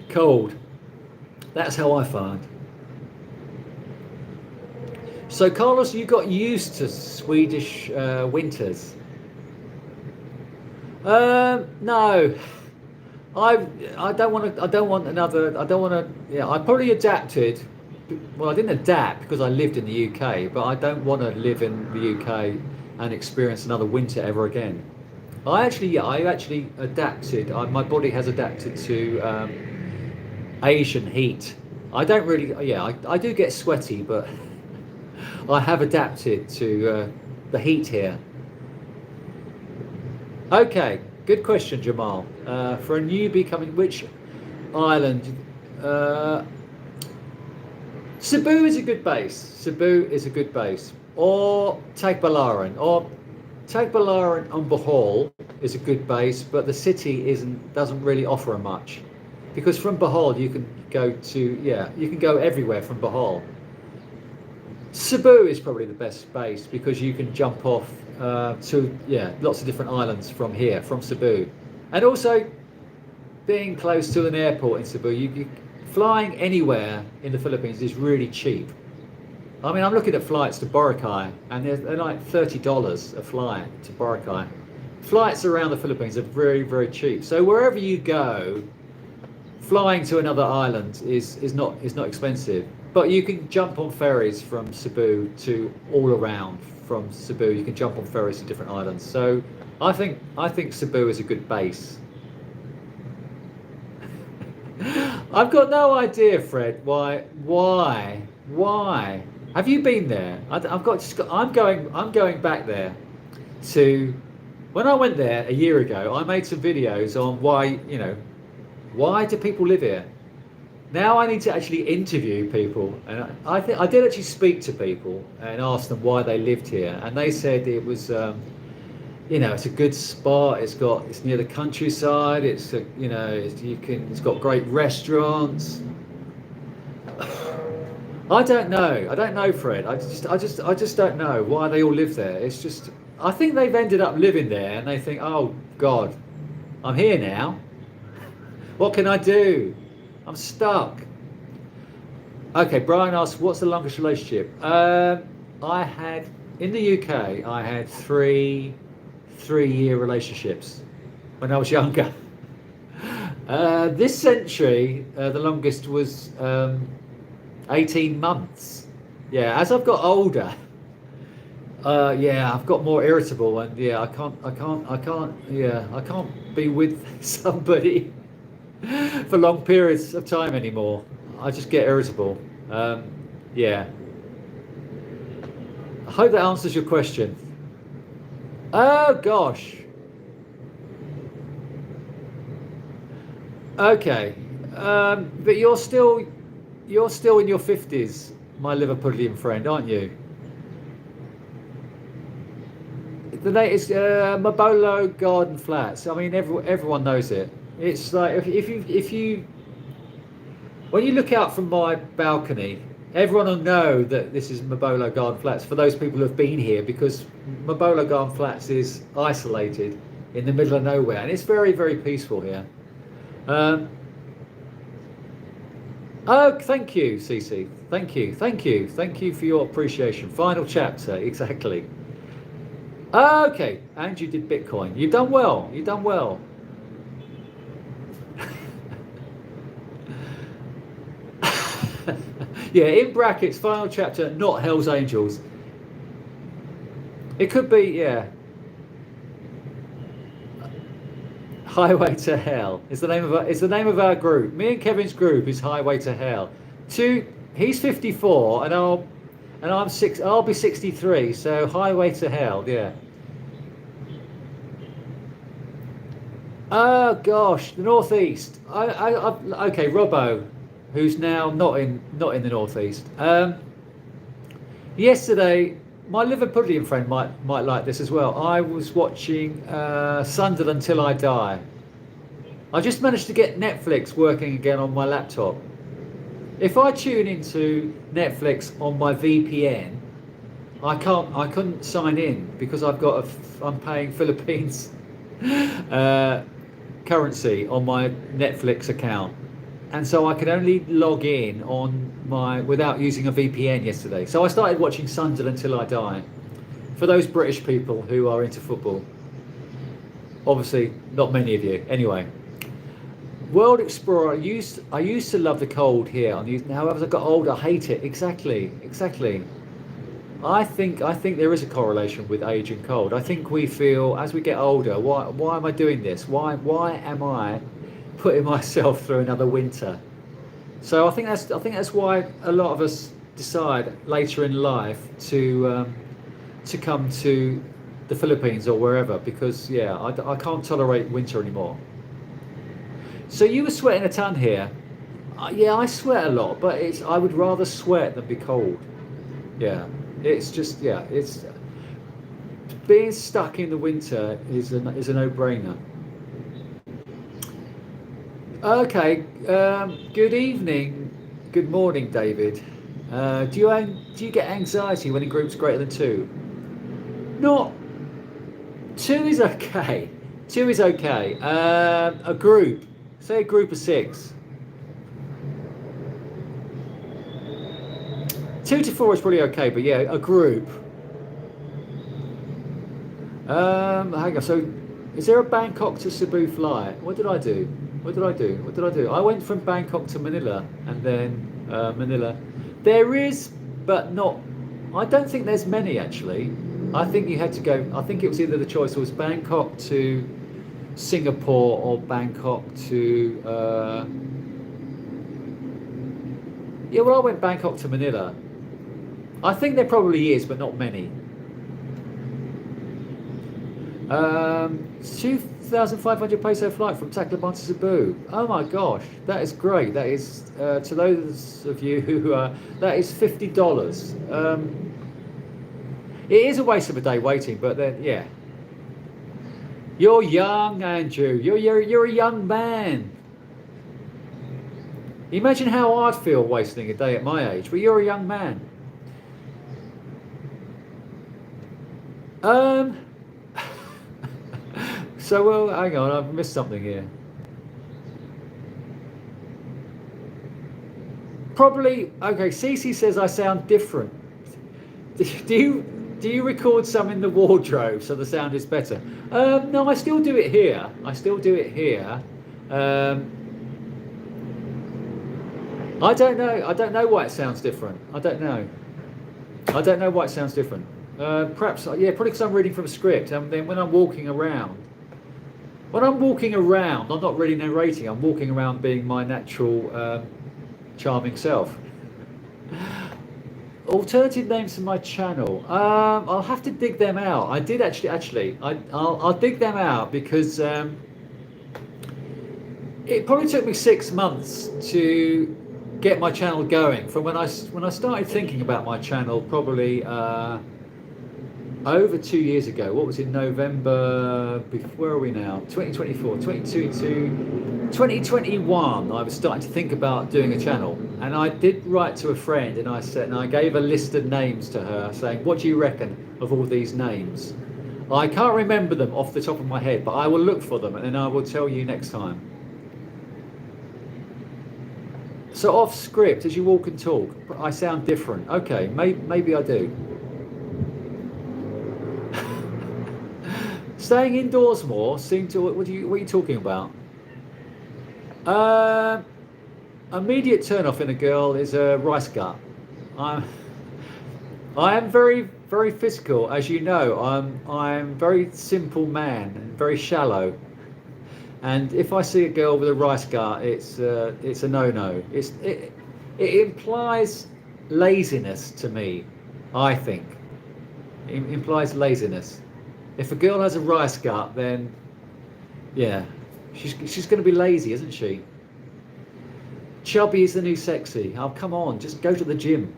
cold? That's how I find. So, Carlos, you got used to Swedish winters. No, I don't want to. I don't want another. I don't want to. Yeah, I probably adapted. Well, I didn't adapt because I lived in the UK, but I don't want to live in the UK and experience another winter ever again. I actually adapted. My body has adapted to Asian heat. I don't really. Yeah, I do get sweaty, but I have adapted to the heat here. Okay, good question, Jamal. For a newbie coming, which island? Cebu is a good base. Cebu is a good base. Or Tagbilaran. Or Tagbilaran on Bohol is a good base, but the city doesn't really offer much. Because from Bohol you can go you can go everywhere from Bohol. Cebu is probably the best base because you can jump off to lots of different islands from here, from Cebu. And also being close to an airport in Cebu, flying anywhere in the Philippines is really cheap. I mean, I'm looking at flights to Boracay, and they're like $30 a flight to Boracay. Flights around the Philippines are very, very cheap. So wherever you go, flying to another island is not expensive. But you can jump on ferries from Cebu to all around from Cebu. You can jump on ferries to different islands. So I think Cebu is a good base. I've got no idea, Fred. Why? Have you been there? I'm going back there to when I went there a year ago. I made some videos on why do people live here. Now I need to actually interview people, and I think I did actually speak to people and ask them why they lived here, and they said it was it's a good spot. It's near the countryside. It's got great restaurants. I don't know, Fred. I just don't know why they all live there. It's just I think they've ended up living there, and they think, oh God, I'm here now. What can I do? I'm stuck. Okay, Brian asks, what's the longest relationship? I had in the UK. I had three-year relationships when I was younger. This century, the longest was 18 months. Yeah, as I've got older, I've got more irritable, and I can't be with somebody for long periods of time anymore. I just get irritable. I hope that answers your question. Oh gosh. Okay, but you're still in your 50s, my Liverpudlian friend, aren't you? The name is Mabolo Garden Flats. I mean, everyone knows it. It's like if you when you look out from my balcony, everyone will know that this is Mabolo Garden Flats for those people who have been here, because Mabolo Garden Flats is isolated in the middle of nowhere, and it's very, very peaceful here. Oh, thank you, Cece. Thank you for your appreciation. Final chapter, exactly. Okay, and you did Bitcoin. You've done well. Yeah, in brackets, final chapter, not Hell's Angels. It could be, yeah. Highway to Hell is the name of our group. Me and Kevin's group is Highway to Hell. He's 54 and I'm six. I'll be 63. So Highway to Hell, yeah. Oh gosh, the northeast. Okay, Robo, who's now not in the northeast. Yesterday, my Liverpudlian friend might like this as well. I was watching Sunderland Until I Die. I just managed to get Netflix working again on my laptop. If I tune into Netflix on my VPN, I couldn't sign in because I'm paying Philippines currency on my Netflix account, and so I could only log in without using a VPN yesterday. So I started watching Sunderland Until I Die. For those British people who are into football, obviously not many of you. Anyway, World Explorer. I used to love the cold here. However, as I got older, I hate it. Exactly. I think there is a correlation with age and cold. I think we feel as we get older, why am I doing this? Why am I putting myself through another winter? So I think that's why a lot of us decide later in life to come to the Philippines or wherever, because yeah, I can't tolerate winter anymore. So you were sweating a ton here. Yeah, I sweat a lot, but I would rather sweat than be cold. Yeah. It's just, yeah, it's being stuck in the winter is a no-brainer. Okay, good evening, good morning, David. Do you get anxiety when in groups greater than two? Not. Two is okay. Two is okay. A group, say a group of 6. 2 to 4 is probably okay, but yeah, a group. Hang on. So, is there a Bangkok to Cebu flight? What did I do? I went from Bangkok to Manila and then Manila. There is, but not. I don't think there's many actually. I think you had to go. I think it was either the choice was Bangkok to Singapore or Bangkok to. Yeah, well, I went Bangkok to Manila. I think there probably is, but not many. 2,500 peso flight from Tacloban to Cebu. Oh my gosh, that is great. That is, to those of you who that is $50. It is a waste of a day waiting, but then, yeah. You're young, Andrew. You're a young man. Imagine how I'd feel wasting a day at my age, but you're a young man. So, well, hang on, I've missed something here. Probably, okay, Cece says I sound different. Do you record some in the wardrobe so the sound is better? No, I still do it here. I don't know why it sounds different. I don't know why it sounds different. Perhaps, yeah, probably because I'm reading from a script, and then when I'm walking around, I'm not really narrating. I'm walking around being my natural, charming self. Alternative names for my channel. I'll have to dig them out. I did actually. I'll dig them out because it probably took me 6 months to get my channel going. From when I started thinking about my channel, probably. Over 2 years ago, what was it, November, where are we now, 2024, 2021, I was starting to think about doing a channel, and I did write to a friend, and I gave a list of names to her, saying, what do you reckon of all these names? I can't remember them off the top of my head, but I will look for them, and then I will tell you next time. So off script, as you walk and talk, I sound different. Okay, maybe I do. Staying indoors more seem to. What are you talking about? immediate turn off in a girl is a rice gut. I'm I am very very physical, as you know. I'm very simple man and very shallow. And if I see a girl with a rice gut, it's a no-no. It implies laziness to me. I think it implies laziness. If a girl has a rice gut, then yeah, she's going to be lazy, isn't she? Chubby is the new sexy. Oh, come on, just go to the gym.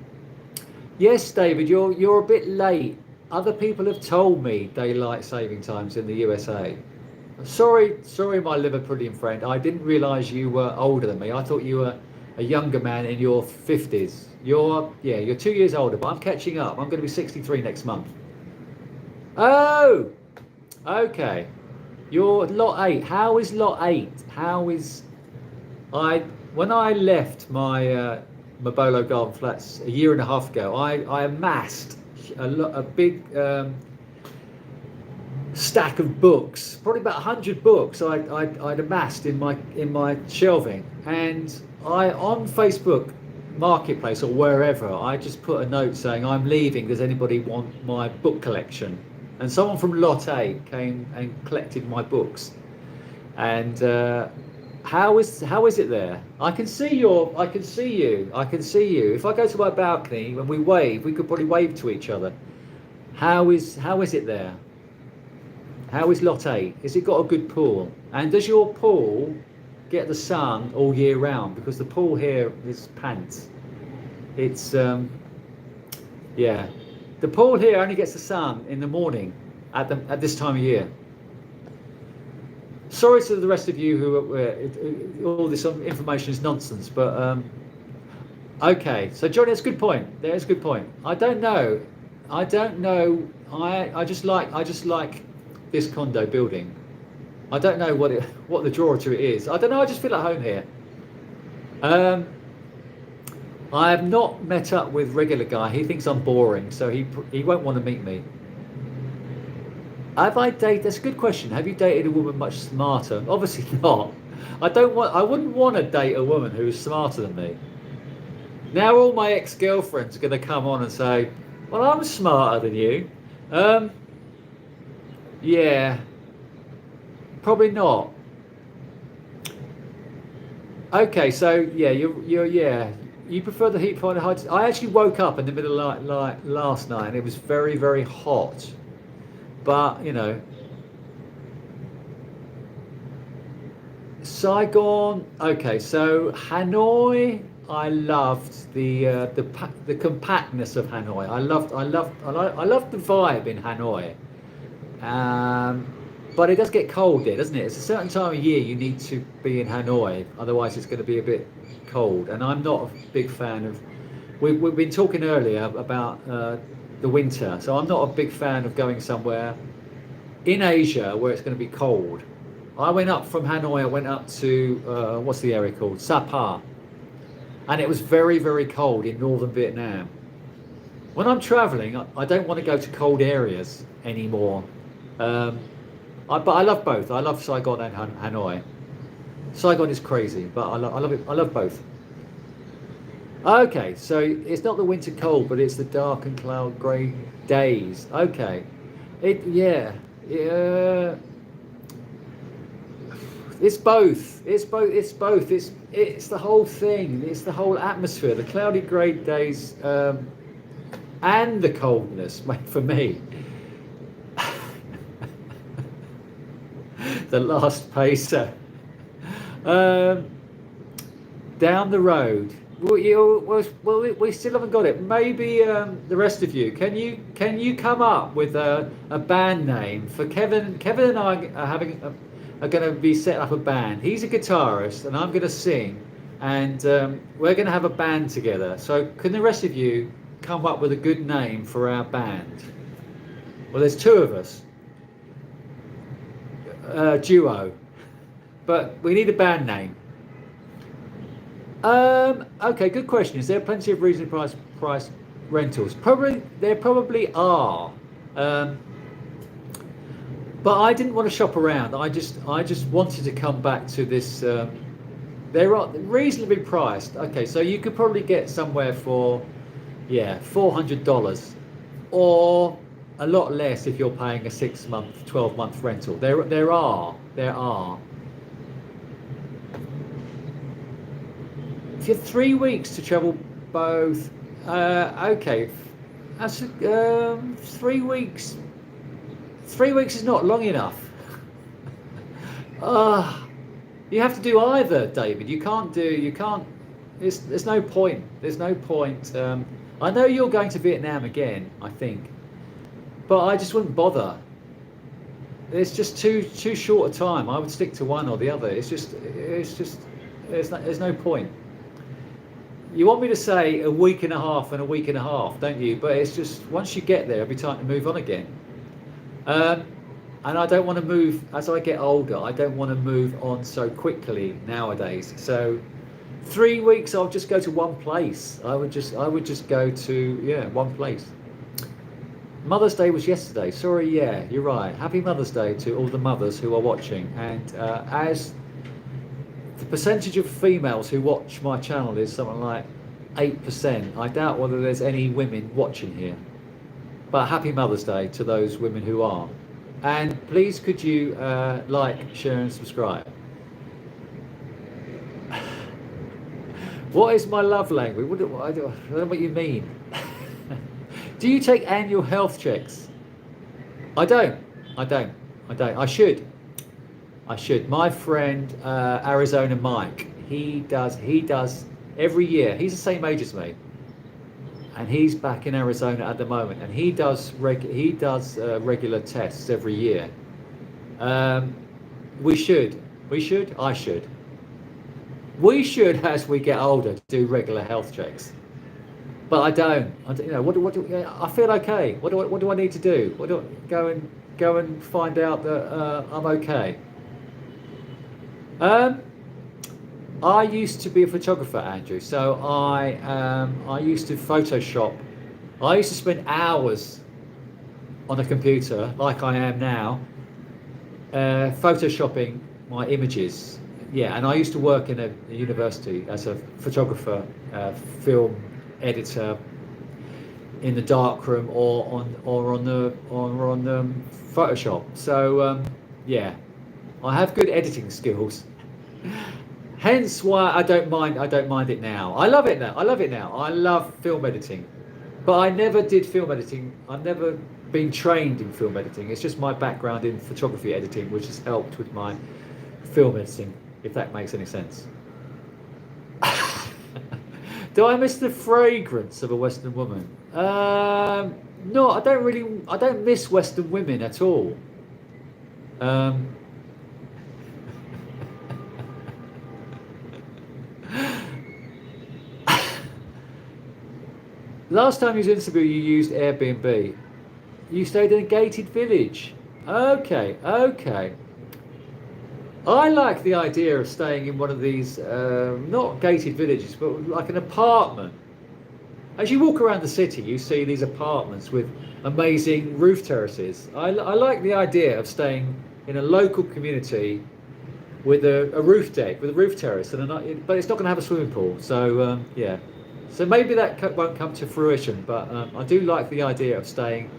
Yes, David, you're a bit late. Other people have told me daylight saving times in the USA. Sorry, my Liverpoolian friend. I didn't realise you were older than me. I thought you were a younger man in your 50s. You're 2 years older, but I'm catching up. I'm going to be 63 next month. Oh, okay. You're lot 8. How is lot 8? How is I? When I left my Mabolo Garden Flats a year and a half ago, I amassed a big stack of books, probably about 100 books I'd amassed in my shelving, and I on Facebook Marketplace or wherever I just put a note saying I'm leaving. Does anybody want my book collection? And someone from Lot A came and collected my books. And how is it there? I can see you. I can see you. If I go to my balcony and we wave, we could probably wave to each other. How is it there? How is Lot 8? Has it got a good pool? And does your pool get the sun all year round? Because the pool here is pants. It's yeah. The pool here only gets the sun in the morning at this time of year. Sorry to the rest of you who all this information is nonsense, but okay. So Johnny, that's a good point. There's a good point. I don't know. I just like this condo building. I don't know what the draw to it is. I don't know. I just feel at home here. I have not met up with regular guy. He thinks I'm boring, so he won't want to meet me. Have I dated? That's a good question. Have you dated a woman much smarter? Obviously not. I wouldn't want to date a woman who's smarter than me. Now all my ex-girlfriends are going to come on and say, "Well, I'm smarter than you." Yeah, probably not. Okay, so yeah, you prefer the heat point of heights. I actually woke up in the middle of last night and it was very very hot, but you know, Saigon. Okay, so Hanoi. I loved the compactness of Hanoi. I loved the vibe in Hanoi. But it does get cold there, doesn't it? It's a certain time of year you need to be in Hanoi, otherwise it's going to be a bit cold. And I'm not a big fan of. We've been talking earlier about the winter, so I'm not a big fan of going somewhere in Asia where it's going to be cold. I went up from Hanoi. I went up to what's the area called? Sapa, and it was very very cold in northern Vietnam. When I'm traveling, I don't want to go to cold areas anymore. But I love both. I love Saigon and Hanoi. Saigon is crazy, but I love it. I love both. Okay, so it's not the winter cold, but it's the dark and cloud grey days. Okay, yeah. It's both. It's both. It's the whole thing. It's the whole atmosphere. The cloudy grey days and the coldness, mate, for me. The last pacer. Down the road. Well, we still haven't got it. Maybe the rest of you, can you come up with a band name for Kevin? Kevin and I are going to be setting up a band. He's a guitarist, and I'm going to sing, and we're going to have a band together. So can the rest of you come up with a good name for our band? Well, there's two of us. Duo, but we need a band name. Okay, good question. Is there plenty of reasonable price rentals? There probably are, but I didn't want to shop around. I just wanted to come back to this They're reasonably priced. Okay, so you could probably get somewhere for, yeah, $400, or a lot less if you're paying a 6-month, 12-month rental. There are. If you're 3 weeks to travel both, okay, that's 3 weeks. 3 weeks is not long enough. You have to do either, David. You can't. There's no point. There's no point. I know you're going to Vietnam again, I think, but I just wouldn't bother. It's just too short a time. I would stick to one or the other. It's just there's no point. You want me to say a week and a half and a week and a half, don't you? But it's just once you get there, it'll be time to move on again. And I don't want to move as I get older. I don't want to move on so quickly nowadays. So 3 weeks, I'll just go to one place. I would just go to one place. Mother's Day was yesterday. Sorry, yeah, you're right. Happy Mother's Day to all the mothers who are watching. And as the percentage of females who watch my channel is something like 8%, I doubt whether there's any women watching here. But happy Mother's Day to those women who are. And please could you like, share and subscribe. What is my love language? I don't know what you mean. Do you take annual health checks? I don't. I should. My friend Arizona Mike, he does every year. He's the same age as me, and he's back in Arizona at the moment, and he does regular tests every year. We should. I should. We should, as we get older, do regular health checks. But I don't. I feel okay. What do I need to do? Go and find out that I'm okay. I used to be a photographer, Andrew. So I used to Photoshop. I used to spend hours on a computer, like I am now, photoshopping my images. Yeah, and I used to work in a university as a photographer, film editor, in the darkroom or on Photoshop. So yeah, I have good editing skills. Hence why I don't mind it now. I love it now. I love film editing, but I never did film editing. I've never been trained in film editing. It's just my background in photography editing, which has helped with my film editing, if that makes any sense. Do I miss the fragrance of a Western woman? No, I don't miss Western women at all. Last time you was interviewed, you used Airbnb. You stayed in a gated village. Okay. I like the idea of staying in one of these, not gated villages, but like an apartment. As you walk around the city, you see these apartments with amazing roof terraces. I like the idea of staying in a local community with a roof deck, with a roof terrace, but it's not going to have a swimming pool. So yeah, so maybe that won't come to fruition. But I do like the idea of staying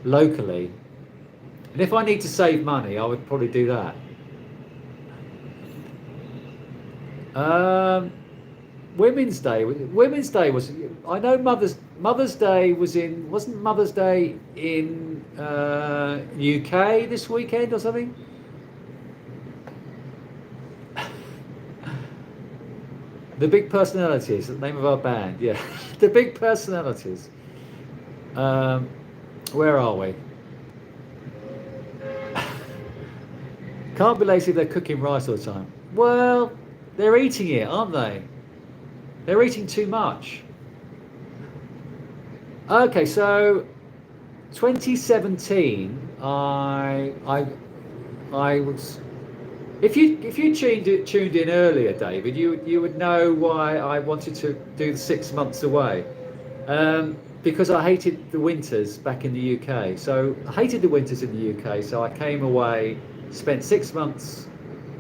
locally. And if I need to save money, I would probably do that. Women's Day was, I know Mother's Day wasn't Mother's Day in UK this weekend or something? The Big Personalities, the name of our band, yeah. The Big Personalities. Where are we? Can't be lazy if they're cooking rice all the time. Well, they're eating it, aren't they? They're eating too much. Okay, so 2017, I was. If you tuned in earlier, David, you would know why I wanted to do the 6 months away. Because I hated the winters back in the UK. So I hated the winters in the UK. So I came away, spent 6 months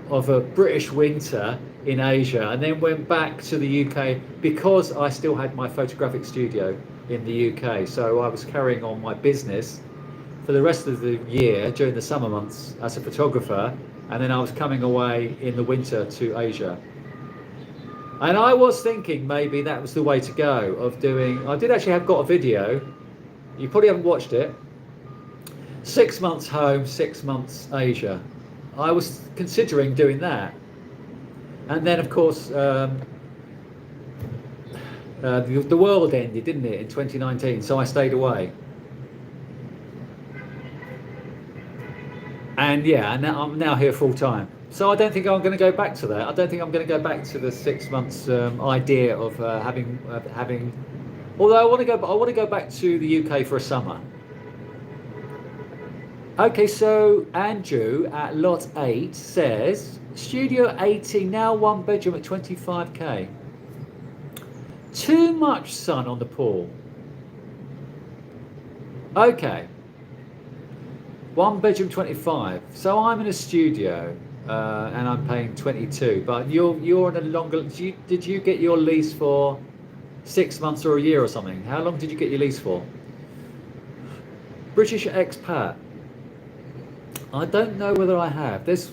of a British winter in Asia, and then went back to the UK because I still had my photographic studio in the UK. So I was carrying on my business for the rest of the year during the summer months as a photographer, and then I was coming away in the winter to Asia. And I was thinking maybe that was the way to go of doing. I did actually have got a video. You probably haven't watched it. 6 months home, 6 months Asia. I was considering doing that, and then of course the world ended, didn't it, in 2019? So I stayed away. And yeah, and now I'm now here full time. So I don't think I'm going to go back to that. I don't think I'm going to go back to the 6 months idea of having. Although I want to go back to the UK for a summer. Okay, so Andrew at lot 8 says Studio 18 now 1 bedroom at 25k. Too much sun on the pool. Okay. 1 bedroom 25. So I'm in a studio and I'm paying 22. But you're in a longer. Did you get your lease for 6 months or a year or something? How long did you get your lease for? British expat. I don't know whether I have. There's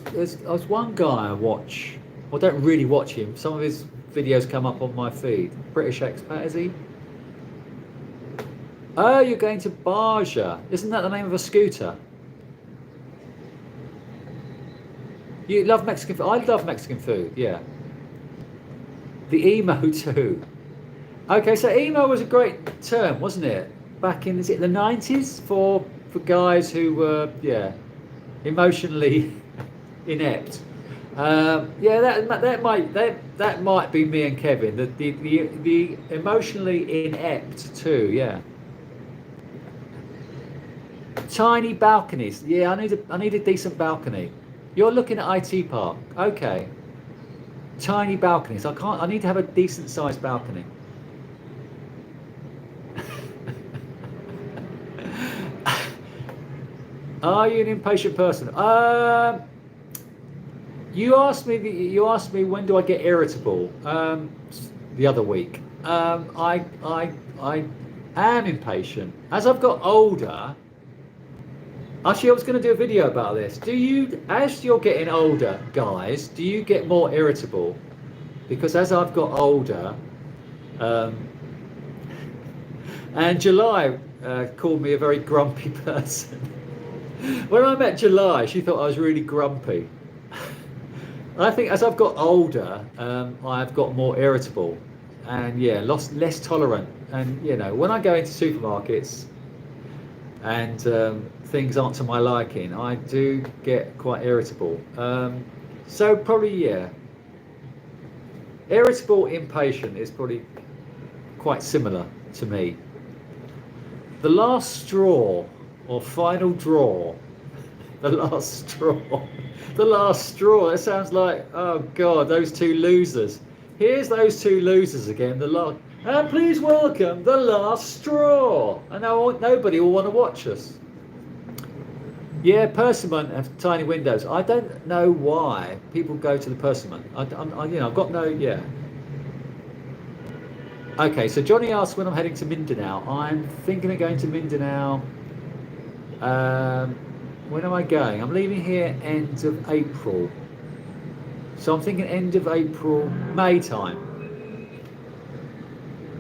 one guy I watch. I don't really watch him. Some of his videos come up on my feed. British expat, is he? Oh, you're going to Barja. Isn't that the name of a scooter? You love Mexican food? I love Mexican food, yeah. The emo too. Okay, so emo was a great term, wasn't it? Back in, is it the 90s for guys who were, yeah, emotionally inept. Yeah, that might be me and Kevin. The emotionally inept too. Yeah. Tiny balconies. Yeah, I need a decent balcony. You're looking at IT Park. Okay. Tiny balconies. I need to have a decent sized balcony. Are you an impatient person? You asked me when do I get irritable? The other week. I am impatient. As I've got older. Actually, I was going to do a video about this. As you're getting older, guys, do you get more irritable? Because as I've got older, and July called me a very grumpy person. When I met July, she thought I was really grumpy. I think as I've got older, I've got more irritable, and yeah, less tolerant. And you know, when I go into supermarkets and things aren't to my liking, I do get quite irritable. So probably, yeah, irritable, impatient is probably quite similar to me. The last straw. Or final draw. The last straw. The last straw. That sounds like, oh God, those two losers. Here's those two losers again. The last. And please welcome the last straw. And now nobody will want to watch us. Yeah, Persimmon have tiny windows. I don't know why people go to the Persimmon. I've got no. Yeah. Okay, so Johnny asks when I'm heading to Mindanao. I'm thinking of going to Mindanao. When am I going? I'm leaving here end of April. So I'm thinking end of April, May time.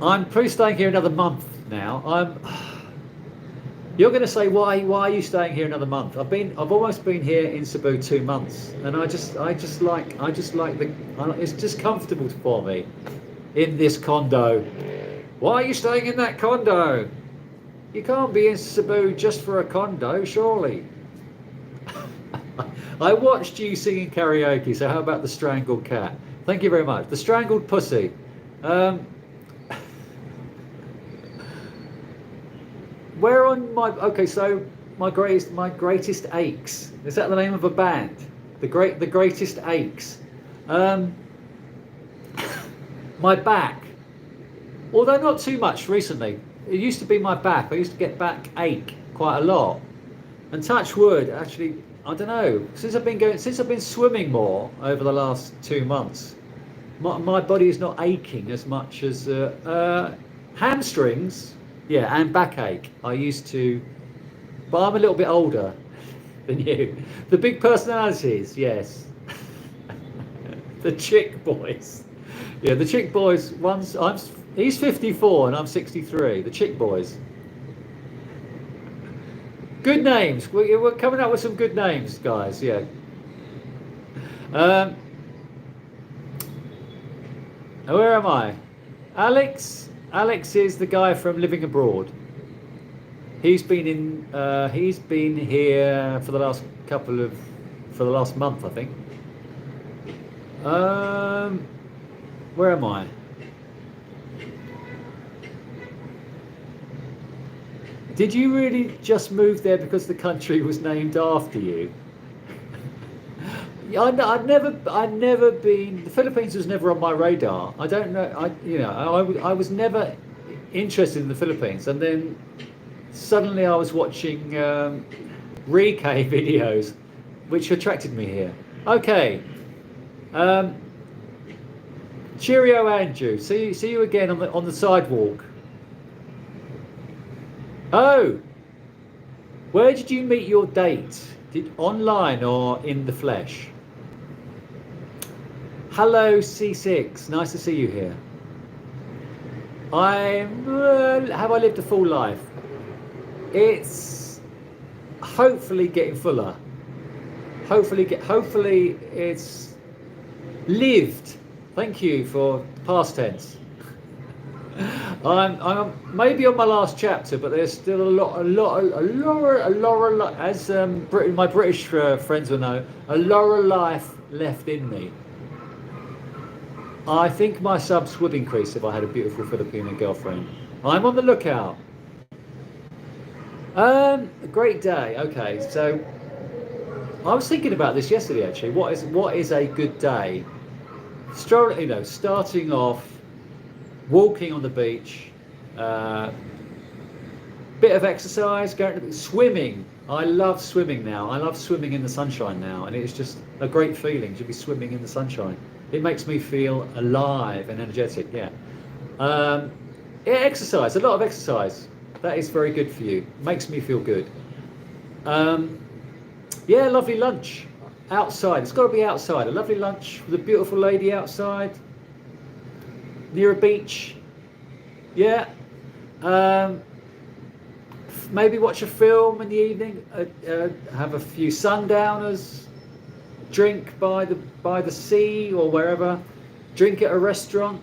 I'm probably staying here another month now. You're going to say, why are you staying here another month? I've almost been here in Cebu 2 months, and it's just comfortable for me in this condo. Why are you staying in that condo? You can't be in Cebu just for a condo, surely. I watched you singing karaoke, so how about the strangled cat? Thank you very much. The strangled pussy. Where on my... Okay, so my greatest aches. Is that the name of a band? The greatest aches. My back. Although not too much recently. It used to be my back. I used to get back ache quite a lot. And touch wood, actually, I don't know. Since I've been swimming more over the last 2 months, my body is not aching as much as hamstrings, yeah, and backache. I used to, but I'm a little bit older than you. The big personalities, yes. The chick boys, yeah, the chick boys. He's 54 and I'm 63. The chick boys. Good names. We're coming up with some good names, guys. Yeah. Where am I? Alex. Alex is the guy from Living Abroad. He's been here for the last month, I think. Where am I? Did you really just move there because the country was named after you? I'd never been. The Philippines was never on my radar. I don't know. I was never interested in the Philippines, and then suddenly I was watching Rike videos, which attracted me here. Okay. Cheerio, Andrew. See you again on the sidewalk. Oh, where did you meet your date? Online or in the flesh? Hello, C6. Nice to see you here. Have I lived a full life? It's hopefully getting fuller. Hopefully it's lived. Thank you for past tense. I'm maybe on my last chapter, but there's still a lot, as my British friends will know, a lot of life left in me. I think my subs would increase if I had a beautiful Filipino girlfriend. I'm on the lookout. A great day. Okay, so I was thinking about this yesterday actually. What is a good day? Starting off, walking on the beach, bit of exercise, swimming. I love swimming now. I love swimming in the sunshine now, and it's just a great feeling to be swimming in the sunshine. It makes me feel alive and energetic. Yeah. Exercise. A lot of exercise. That is very good for you. Makes me feel good. Yeah, lovely lunch outside. It's got to be outside. A lovely lunch with a beautiful lady outside near a beach. Yeah. Maybe watch a film in the evening. Have a few sundowners. Drink by the sea or wherever. Drink at a restaurant.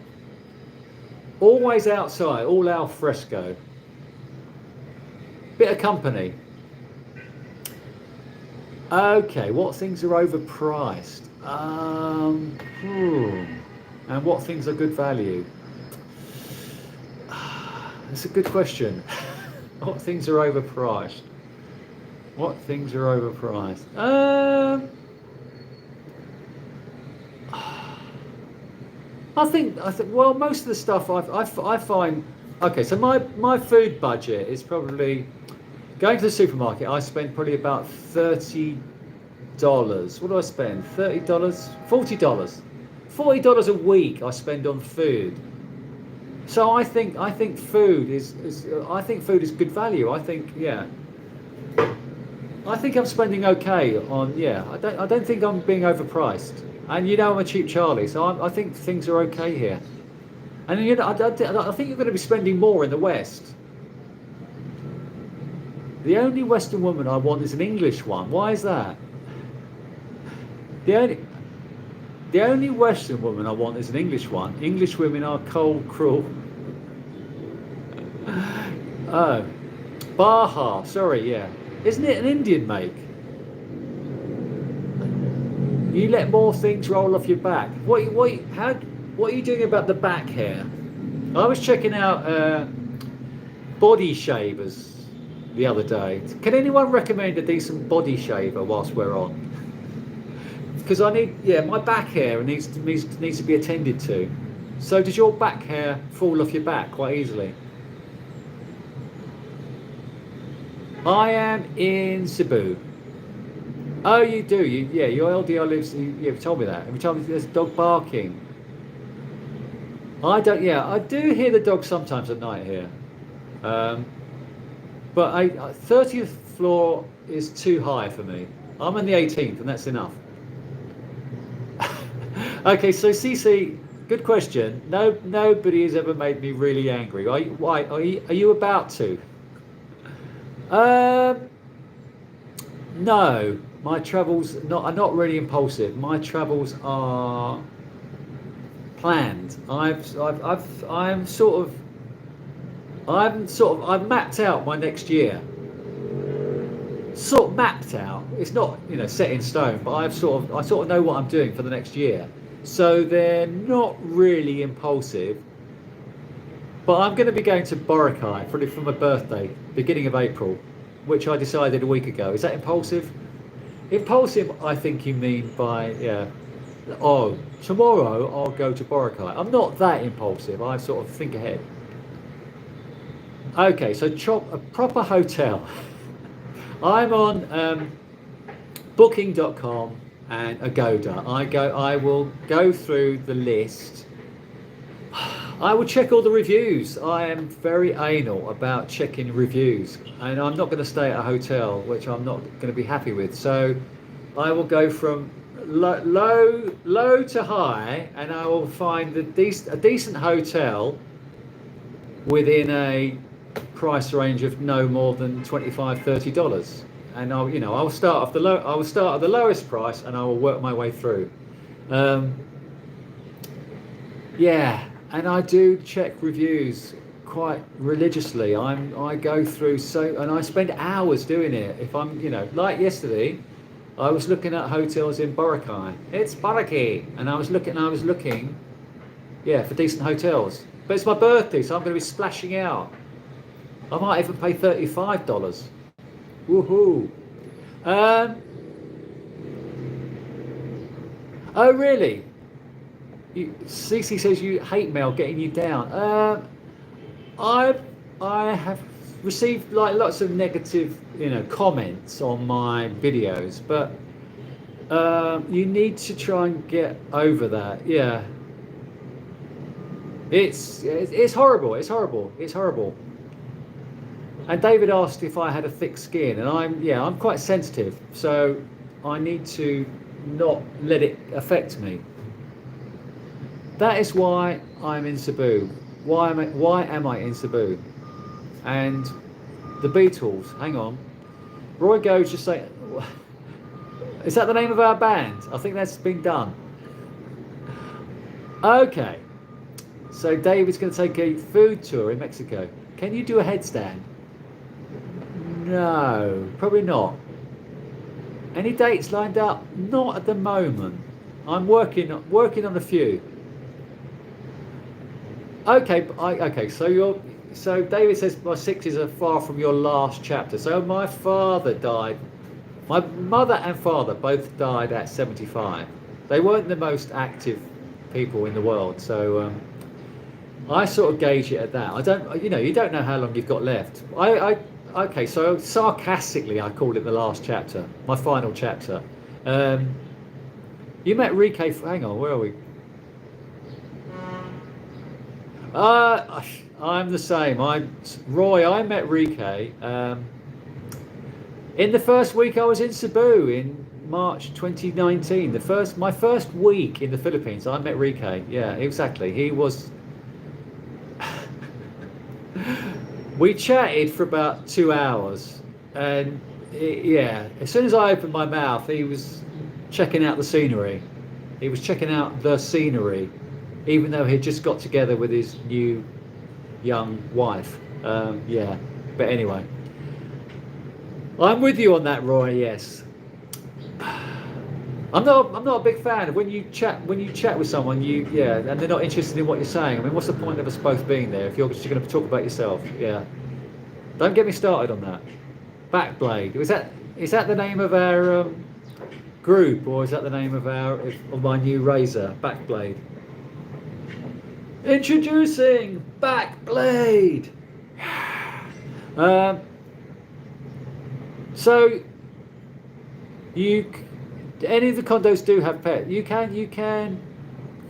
Always outside. All al fresco. Bit of company. Okay, what things are overpriced? And what things are good value? That's a good question. What things are overpriced? What things are overpriced? I think. Well, most of the stuff I find. Okay, so my food budget is probably going to the supermarket. I spend probably about $30. What do I spend? $30, $40, $40 a week. I spend on food. So I think food is good value. I think I'm spending okay on. I don't think I'm being overpriced. And I'm a cheap Charlie, so I think things are okay here. And I think you're going to be spending more in the West. The only Western woman I want is an English one. Why is that? The only Western woman I want is an English one. English women are cold, cruel. Oh, Baja. Sorry, yeah. Isn't it an Indian make? You let more things roll off your back. What are you doing about the back hair? I was checking out body shavers the other day. Can anyone recommend a decent body shaver whilst we're on? Because I need, my back hair needs to be attended to. So does your back hair fall off your back quite easily? I am in Cebu. Oh, you do. Yeah, your LDR lives. You've told me that. Every time there's a dog barking, I don't. Yeah, I do hear the dog sometimes at night here. Um, but 30th floor is too high for me. I'm on the 18th, and that's enough. Okay, so CC, good question. No, nobody has ever made me really angry. Why? Are you about to? Um, no, my travels not are not really impulsive. My travels are planned. I've mapped out my next year. Sort of mapped out. It's not, set in stone, but I sort of know what I'm doing for the next year. So they're not really impulsive. But I'm going to be going to Boracay probably for my birthday, beginning of April, which I decided a week ago. Is that impulsive? Impulsive, I think you mean by, yeah, oh, tomorrow I'll go to Boracay. I'm not that impulsive. I sort of think ahead. Okay, so a proper hotel. I'm on booking.com and Agoda. I will go through the list. I will check all the reviews. I am very anal about checking reviews, and I'm not going to stay at a hotel which I'm not going to be happy with. So I will go from low to high, and I will find a decent hotel within a price range of no more than $25-$30, and I'll start off I will start at the lowest price, and I will work my way through. Yeah, and I do check reviews quite religiously. I go through and I spend hours doing it. If I'm, like yesterday, I was looking at hotels in Boracay. It's Boracay, and I was looking, yeah, for decent hotels. But it's my birthday, so I'm going to be splashing out. I might even pay $35. Woohoo! Oh really? Cece says you hate mail getting you down. I have received like lots of negative, comments on my videos, but you need to try and get over that. Yeah, it's horrible. It's horrible. It's horrible. And David asked if I had a thick skin, and I'm quite sensitive, so I need to not let it affect me. That is why I'm in Cebu. Why am I in Cebu? And the Beatles. Hang on. Roy goes just say, is that the name of our band? I think that's been done. Okay. So David's going to take a food tour in Mexico. Can you do a headstand? No, probably not. Any dates lined up? Not at the moment. I'm working on a few. Okay, so David says my sixties are far from your last chapter. So my father died. My mother and father both died at 75. They weren't the most active people in the world, so I sort of gauge it at that. I don't, you don't know how long you've got left. Okay, so sarcastically, I called it the last chapter, my final chapter. You met Rike. Hang on, where are we? I'm the same. I met Rike in the first week I was in Cebu in March 2019. My first week in the Philippines, I met Rike. Yeah, exactly. He was. We chatted for about 2 hours, and as soon as I opened my mouth, he was checking out the scenery. He was checking out the scenery, even though he'd just got together with his new young wife. But anyway, I'm with you on that, Roy. Yes, I'm not a big fan of when you chat with someone, and they're not interested in what you're saying. I mean, what's the point of us both being there if you're just going to talk about yourself? Yeah, don't get me started on that. Backblade. Is that the name of our group, or is that the name of my new razor? Backblade. Introducing Backblade. So You, any of the condos do have pets. You can.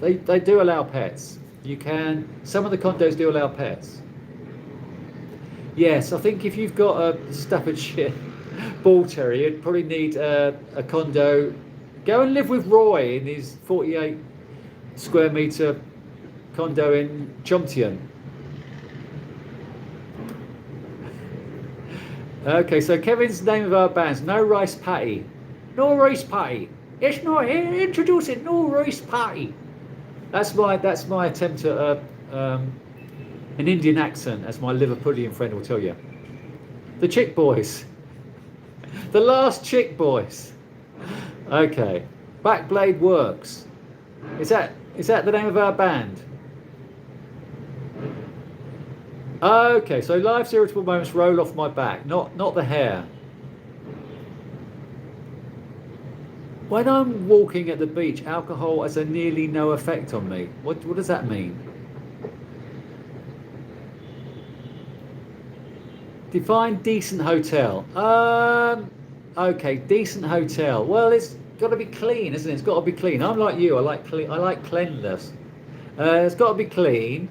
They do allow pets. You can. Some of the condos do allow pets. Yes, I think if you've got a Staffordshire Bull Terrier, you'd probably need a condo. Go and live with Roy in his 48 square metre condo in Chomtian. Okay, so Kevin's name of our band's No Rice Patty. No Rice Patty. It's not introduce it. No Rice Patty. That's my attempt at an Indian accent, as my Liverpudlian friend will tell you. The Chick Boys. The last Chick Boys. Okay. Backblade Works. Is that the name of our band? Okay, so life's irritable moments roll off my back, not the hair. When I'm walking at the beach, alcohol has a nearly no effect on me. What does that mean? Define decent hotel. Okay, decent hotel. Well, it's got to be clean, isn't it? It's got to be clean. I'm like you. I like clean. I like cleanliness. It's got to be clean.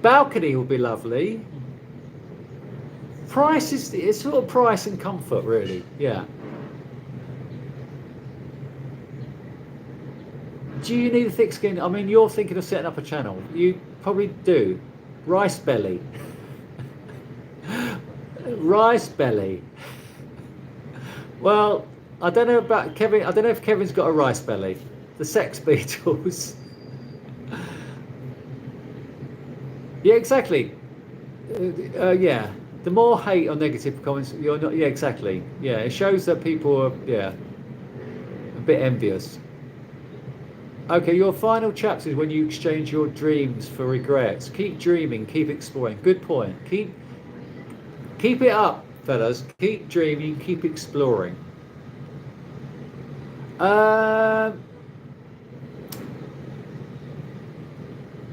Balcony would be lovely. Price is it's sort of price and comfort, really. Yeah. Do you need a thick skin? I mean, you're thinking of setting up a channel. You probably do. Rice belly. Rice belly. Well, I don't know about Kevin. I don't know if Kevin's got a rice belly. The Sex Beatles. Yeah, exactly. Yeah. The more hate or negative comments, you're not. Yeah, exactly. Yeah, it shows that people are. Yeah. A bit envious. Okay, your final chapter is when you exchange your dreams for regrets. Keep dreaming, keep exploring. Good point. Keep it up, fellas. Keep dreaming, keep exploring.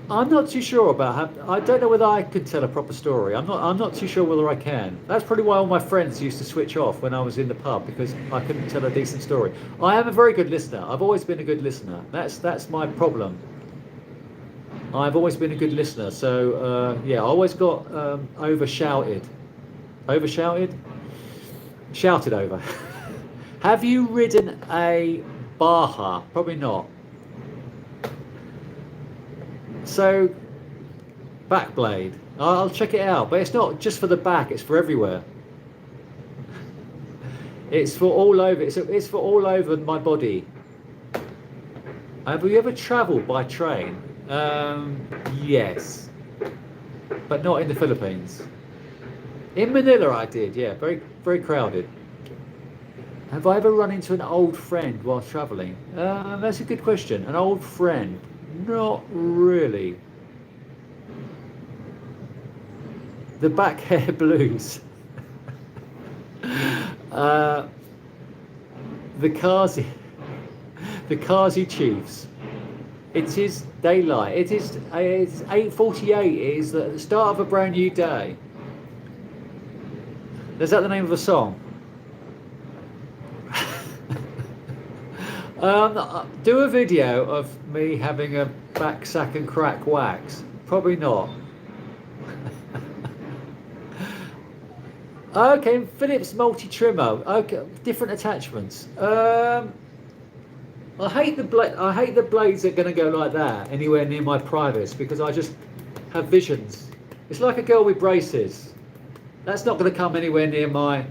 I'm not too sure about how. I don't know whether I could tell a proper story. I'm not too sure whether I can. That's probably why all my friends used to switch off when I was in the pub, because I couldn't tell a decent story. I am a very good listener. I've always been a good listener. That's my problem. I've always been a good listener. So yeah, I always got overshouted. Overshouted? Shouted over. Have you ridden a Baja? Probably not. So, Backblade. I'll check it out, but it's not just for the back; it's for everywhere. It's for all over. It's for all over my body. Have you ever travelled by train? Yes, but not in the Philippines. In Manila, I did. Yeah, very very crowded. Have I ever run into an old friend while travelling? That's a good question. An old friend. Not really. The back hair blues. The Kazi Chiefs. It is daylight. It's 8:48. It is the start of a brand new day. Is that the name of a song? Do a video of me having a back sack and crack wax. Probably not. Okay, Philips multi-trimmer. Okay, different attachments. I hate the blades that are going to go like that anywhere near my privates, because I just have visions. It's like a girl with braces. That's not going to come anywhere near my.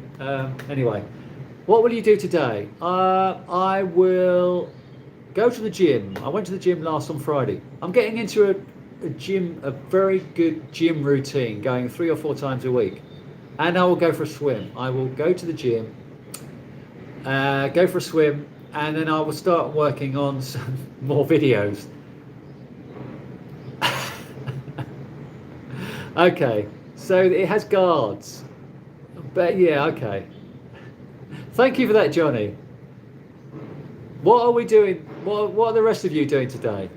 Anyway. What will you do today? I will go to the gym. I went to the gym last on Friday. I'm getting into a very good gym routine, going 3 or 4 times a week. And I will go for a swim. I will go to the gym, go for a swim, and then I will start working on some more videos. Okay, so it has guards. But yeah, okay. Thank you for that, Johnny. What are we doing? What are the rest of you doing today?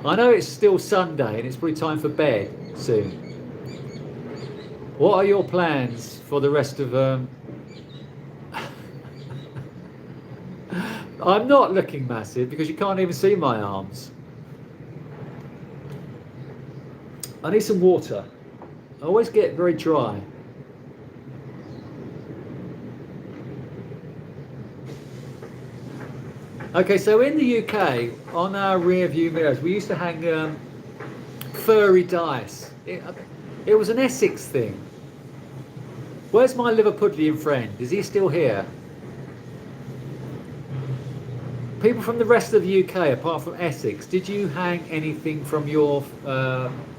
I know it's still Sunday and it's probably time for bed soon. What are your plans for the rest of I'm not looking massive because you can't even see my arms. I need some water. I always get very dry. Okay, so in the UK, on our rear view mirrors, we used to hang furry dice. It was an Essex thing. Where's my Liverpudlian friend? Is he still here? People from the rest of the UK, apart from Essex, did you hang anything from your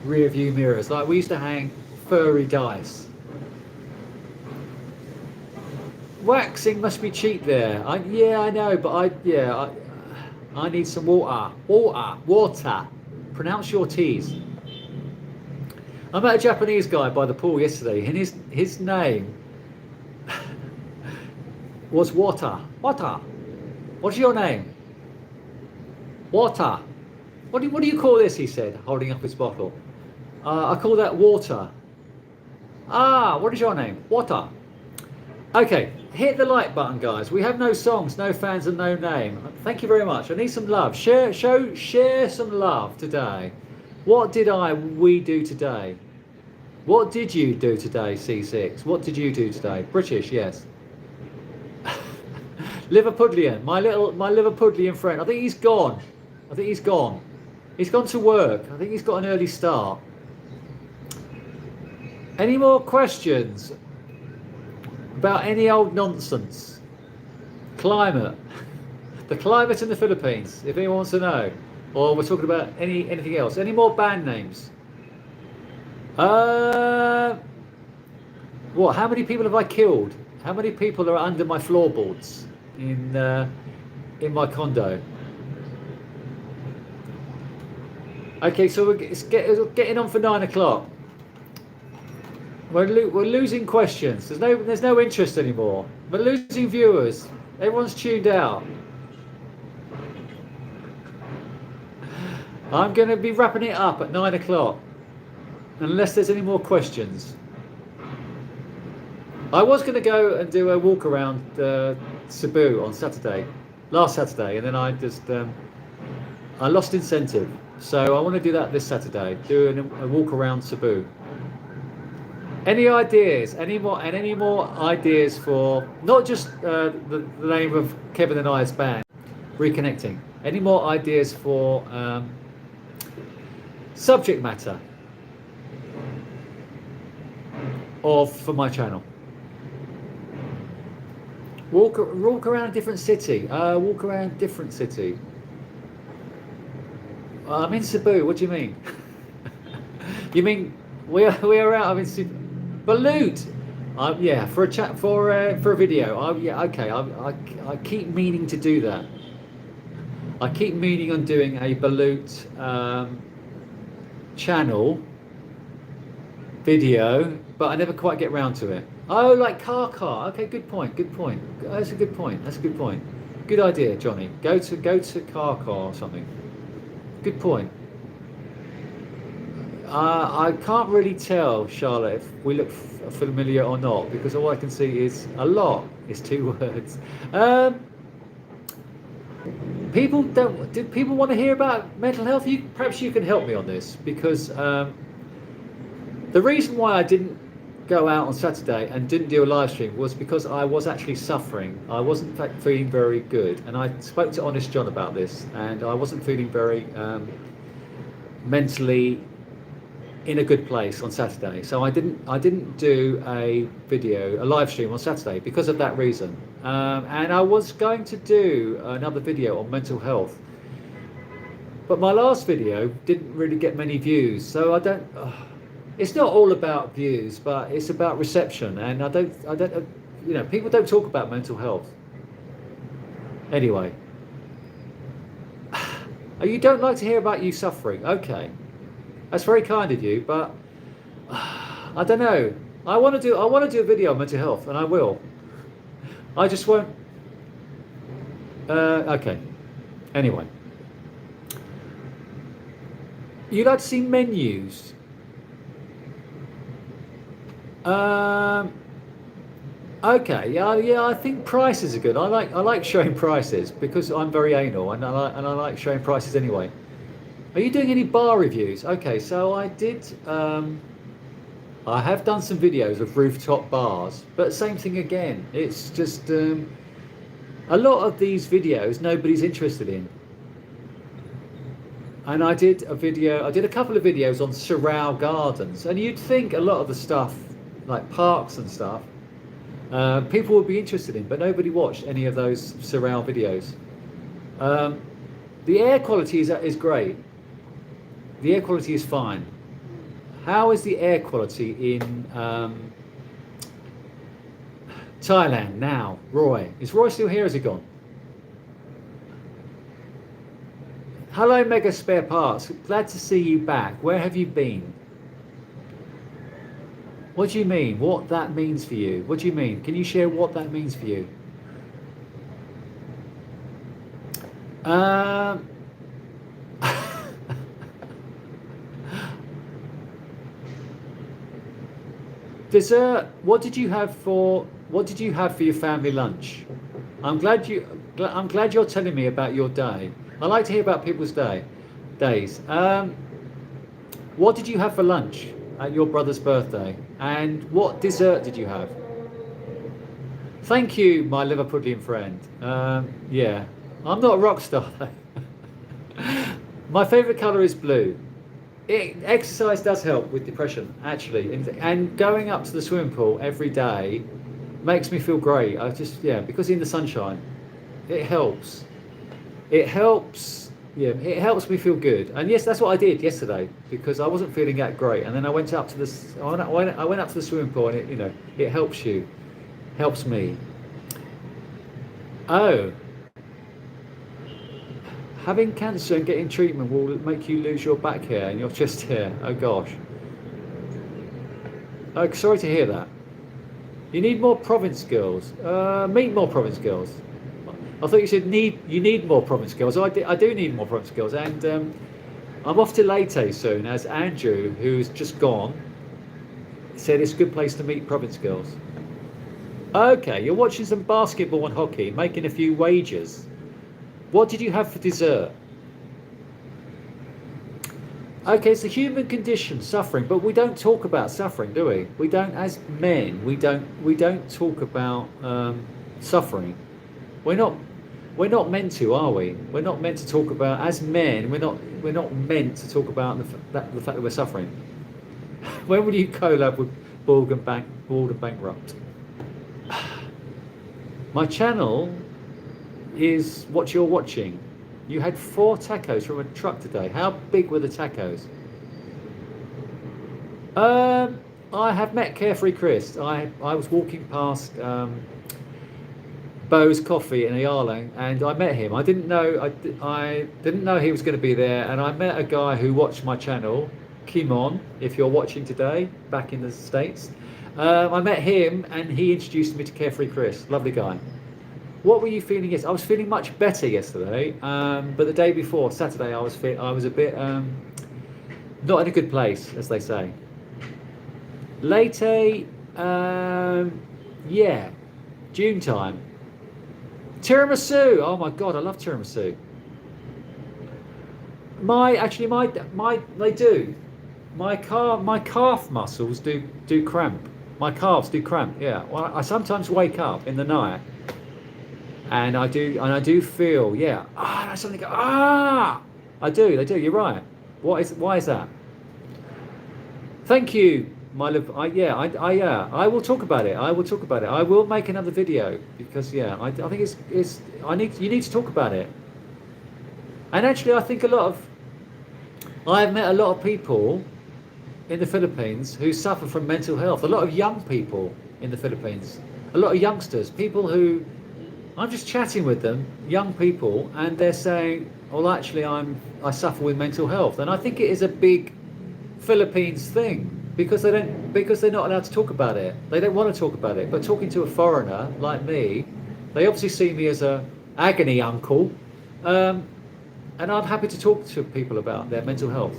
rear view mirrors? Like we used to hang furry dice. Waxing must be cheap there. Yeah, I know, but I need some water. Water. Pronounce your T's. I met a Japanese guy by the pool yesterday, and his name was Water. Water. What's your name? Water. What do you call this? He said, holding up his bottle. I call that water. Ah, what is your name? Water. Okay, hit the like button, guys. We have no songs, no fans, and no name. Thank you very much. I need some love. Share some love today. What did we do today? What did you do today, C6? What did you do today? British, yes. Liverpudlian, my Liverpudlian friend. I think he's gone. He's gone to work. I think he's got an early start. Any more questions about any old nonsense? Climate. The climate in the Philippines, if anyone wants to know. Or we're talking about anything else. Any more band names? What? How many people have I killed? How many people are under my floorboards in my condo? Okay, so it's getting on for 9 o'clock. We're losing questions. There's no interest anymore. We're losing viewers. Everyone's tuned out. I'm going to be wrapping it up at 9 o'clock, unless there's any more questions. I was going to go and do a walk around Cebu on last Saturday, and then I lost incentive. So I want to do that this Saturday, doing a walk around Cebu. Any ideas? Any more ideas for not just the name of Kevin and I's band, Reconnecting? Any more ideas for subject matter for my channel? Walk around a different city. Walk around a different city. I'm in Cebu. What do you mean? You mean we are out? I'm in Cebu. Balut. Yeah, for a chat for a video. Yeah, okay. I keep meaning to do that. I keep meaning on doing a Balut channel video, but I never quite get round to it. Oh, like car. Okay, good point. That's a good point. Good idea, Johnny. Go to car or something. Good point. I can't really tell, Charlotte, if we look familiar or not, because all I can see is a lot. It's 2 words. Do people want to hear about mental health? Perhaps you can help me on this, because the reason why I didn't go out on Saturday and didn't do a live stream was because I was actually suffering. I wasn't in fact feeling very good, and I spoke to Honest John about this, and I wasn't feeling very mentally in a good place on Saturday. So I didn't do a live stream on Saturday because of that reason. And I was going to do another video on mental health, but my last video didn't really get many views. So it's not all about views, but it's about reception. And I don't, people don't talk about mental health. Anyway, you don't like to hear about you suffering. Okay, that's very kind of you, but I don't know. I want to do a video on mental health, and I will. I just won't. Okay. Anyway, you like to see menus? Okay, yeah. I think prices are good. I like showing prices because I'm very anal, and I like showing prices anyway. Are you doing any bar reviews? Okay, so I did. I have done some videos of rooftop bars, but same thing again. It's just a lot of these videos nobody's interested in. And I did a video. I did a couple of videos on Sorrel Gardens, and you'd think a lot of the stuff, like parks and stuff, people would be interested in, but nobody watched any of those Sorrel videos. Um, the air quality is great. The air quality is fine. How is the air quality in Thailand now? Roy. Is Roy still here? Or has he gone? Hello, Mega Spare Parts. Glad to see you back. Where have you been? What do you mean? What that means for you? What do you mean? Can you share what that means for you? Um, Dessert. What did you have for your family lunch? I'm glad you're telling me about your day. I like to hear about people's days. What did you have for lunch at your brother's birthday? And what dessert did you have? Thank you, my Liverpudlian friend. Yeah, I'm not a rock star. My favourite colour is blue. Exercise does help with depression, actually, and going up to the swimming pool every day makes me feel great. Because in the sunshine, it helps. It helps. Yeah, it helps me feel good. And yes, that's what I did yesterday because I wasn't feeling that great. And then I went up to I went up to the swimming pool, and it helps you, helps me. Oh, having cancer and getting treatment will make you lose your back hair and your chest hair. Oh gosh. Oh, sorry to hear that. You need more province girls. Meet more province girls. I thought you said you need more province girls. I do need more province girls, and I'm off to Leyte soon. As Andrew, who's just gone, said it's a good place to meet province girls. Okay, you're watching some basketball and hockey, making a few wagers. What did you have for dessert? Okay, it's the human condition, suffering, but we don't talk about suffering, do we? We don't, as men, we don't talk about suffering. We're not meant to, are we? We're not meant to talk about, as men. We're not meant to talk about the fact that we're suffering. When will you collab with Bald and Bankrupt? My channel is what you're watching. You had 4 tacos from a truck today. How big were the tacos? I have met Carefree Chris. I was walking past Bo's Coffee in Ayala, and I met him. I didn't know he was going to be there, and I met a guy who watched my channel, Kimon. If you're watching today, back in the States, I met him, and he introduced me to Carefree Chris. Lovely guy. What were you feeling yesterday? I was feeling much better yesterday, but the day before, Saturday, I was a bit not in a good place, as they say. Leyte, yeah, June time. Tiramisu. Oh my God, I love tiramisu. They do. My calf muscles do cramp. My calves do cramp. Yeah. Well, I sometimes wake up in the night. And I do feel, yeah, that's something. They do. You're right. Why is that? Thank you, my love. I will talk about it. I will make another video because I think you need to talk about it. And actually, I think I have met a lot of people in the Philippines who suffer from mental health. A lot of young people in the Philippines, a lot of youngsters, people who. I'm just chatting with them, young people, and they're saying, "Well, actually, I suffer with mental health," and I think it is a big Philippines thing because they're not allowed to talk about it. They don't want to talk about it. But talking to a foreigner like me, they obviously see me as a agony uncle, and I'm happy to talk to people about their mental health.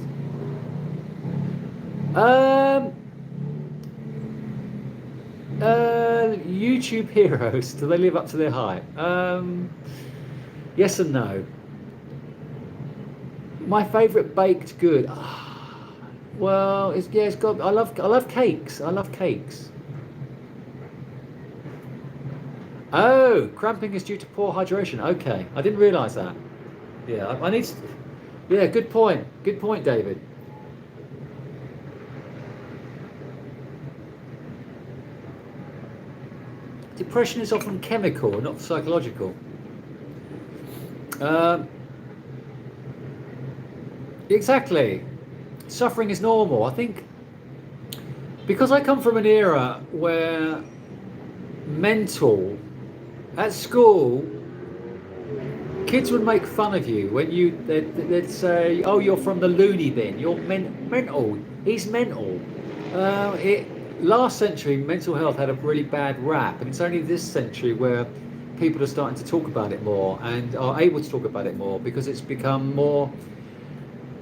YouTube heroes, do they live up to their hype? Yes and no. My favourite baked good. Well, it's got. I love cakes. I love cakes. Oh, cramping is due to poor hydration. Okay, I didn't realise that. Yeah, I need. Yeah, good point. Good point, David. Depression is often chemical, not psychological. Exactly. Suffering is normal. I think because I come from an era where mental at school, kids would make fun of you when they'd say, "Oh, you're from the loony bin. You're mental. He's mental." Last century, mental health had a really bad rap, and it's only this century where people are starting to talk about it more and are able to talk about it more because it's become more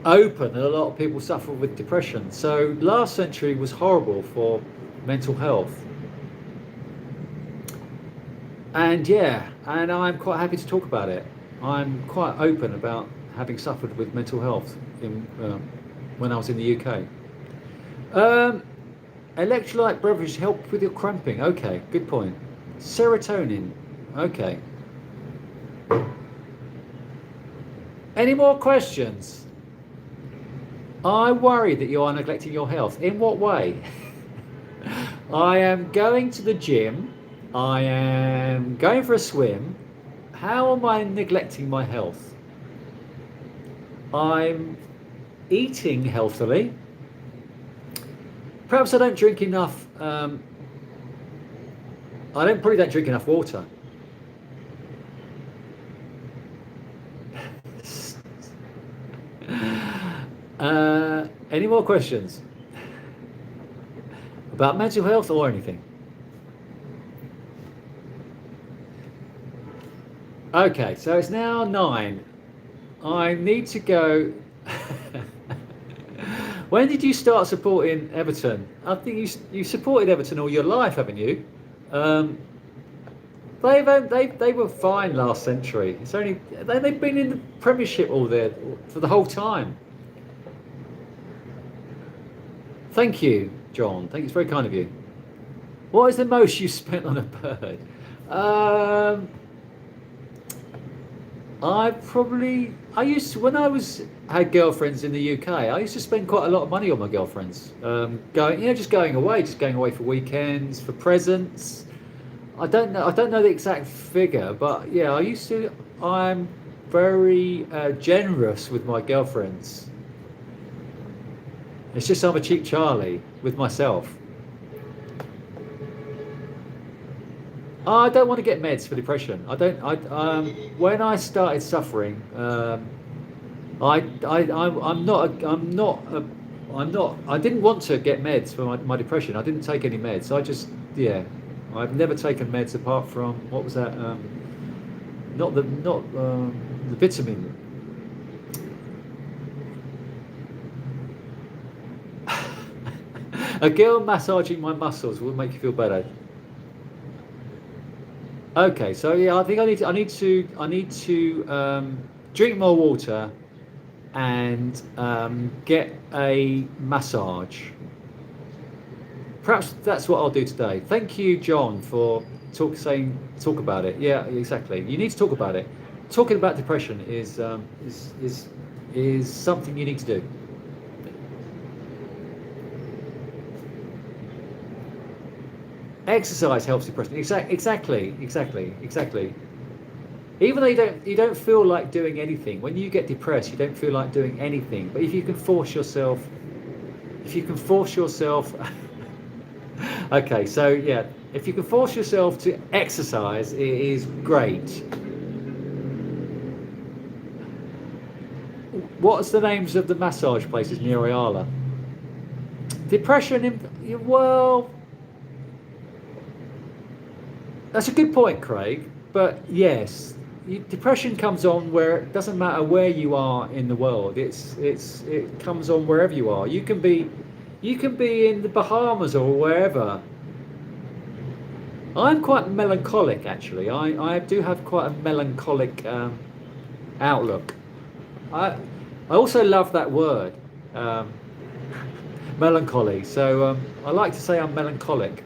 open and a lot of people suffer with depression. So last century was horrible for mental health. And yeah, and I'm quite happy to talk about it. I'm quite open about having suffered with mental health when I was in the UK. Electrolyte beverage help with your cramping. Okay, good point. Serotonin. Okay. Any more questions? I worry that you are neglecting your health. In what way? I am going to the gym. I am going for a swim. How am I neglecting my health? I'm eating healthily. Perhaps I don't drink enough. I probably don't drink enough water. Any more questions about mental health or anything? Okay, so it's now 9. I need to go. When did you start supporting Everton? I think you supported Everton all your life, haven't you? They were fine last century. It's only they've been in the Premiership all there for the whole time. Thank you, John. Thank you. It's very kind of you. What is the most you spent on a bird? I used to, when I had girlfriends in the UK, I used to spend quite a lot of money on my girlfriends. Just going away for weekends, for presents. I don't know the exact figure, but yeah, I'm very generous with my girlfriends. It's just I'm a cheap Charlie with myself. I don't want to get meds for depression. When I started suffering, I didn't want to get meds for my depression. I didn't take any meds. I've never taken meds apart from what was that? Not the vitamin. A girl massaging my muscles will make you feel better. Okay, so yeah, I think I need to drink more water and get a massage. Perhaps that's what I'll do today. Thank you, John, for talk about it. Yeah, exactly. You need to talk about it. Talking about depression is something you need to do. Exercise helps depression. Exactly. Even though you don't feel like doing anything. When you get depressed, you don't feel like doing anything. But if you can force yourself, okay, so yeah, if you can force yourself to exercise, it is great. What's the names of the massage places near Ayala? Depression, well, that's a good point, Craig. But yes, depression comes on where it doesn't matter where you are in the world. It comes on wherever you are. You can be in the Bahamas or wherever, I'm quite melancholic, actually. I do have quite a melancholic outlook. I I also love that word, um, melancholy. So I like to say I'm melancholic.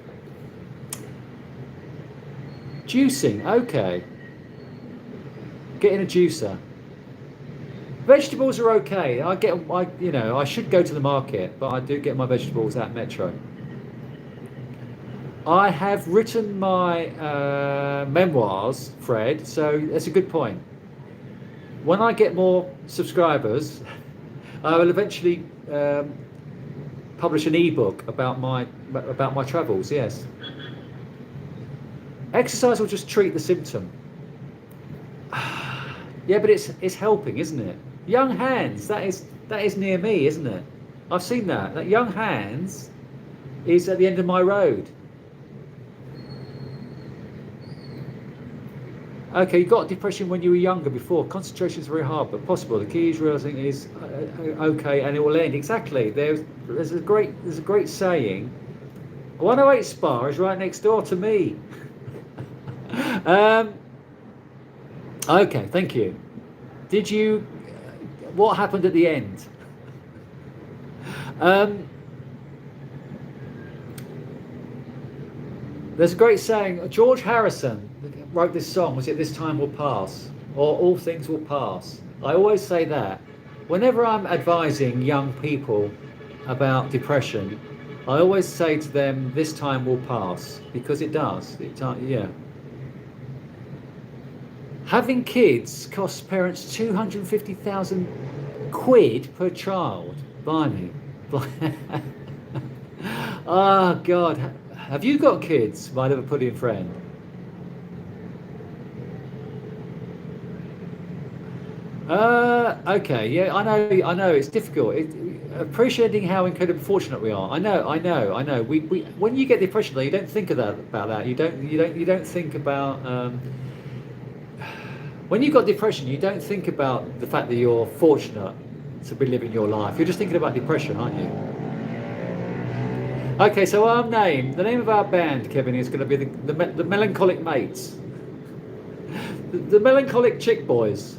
Juicing, okay. Getting a juicer. Vegetables are okay. I should go to the market, but I do get my vegetables at Metro. I have written my memoirs, Fred. So that's a good point. When I get more subscribers, I will eventually publish an ebook about my travels. Yes. Exercise will just treat the symptom. Yeah, but it's helping, isn't it? Young Hands, that is near me, isn't it? I've seen that. That Young Hands is at the end of my road. Okay, you got depression when you were younger before. Concentration is very hard, but possible. The key is realizing is okay, and it will end. Exactly. There's a great saying. 108 Spa is right next door to me. Okay, thank you. Did you? What happened at the end? There's a great saying. George Harrison wrote this song. Was it "This Time Will Pass" or "All Things Will Pass"? I always say that whenever I'm advising young people about depression. I always say to them, "This time will pass," because it does. Yeah. Having kids costs parents 250,000 quid per child. Blimey. Oh, God. Have you got kids, my Liverpoolian friend? Okay, yeah, I know, it's difficult. Appreciating how incredibly fortunate we are. I know. We when you get depression, though, you don't think about that. You don't think about when you've got depression, you don't think about the fact that you're fortunate to be living your life. You're just thinking about depression, aren't you? Okay, so the name of our band, Kevin, is going to be the Melancholic Mates, the Melancholic Chick Boys.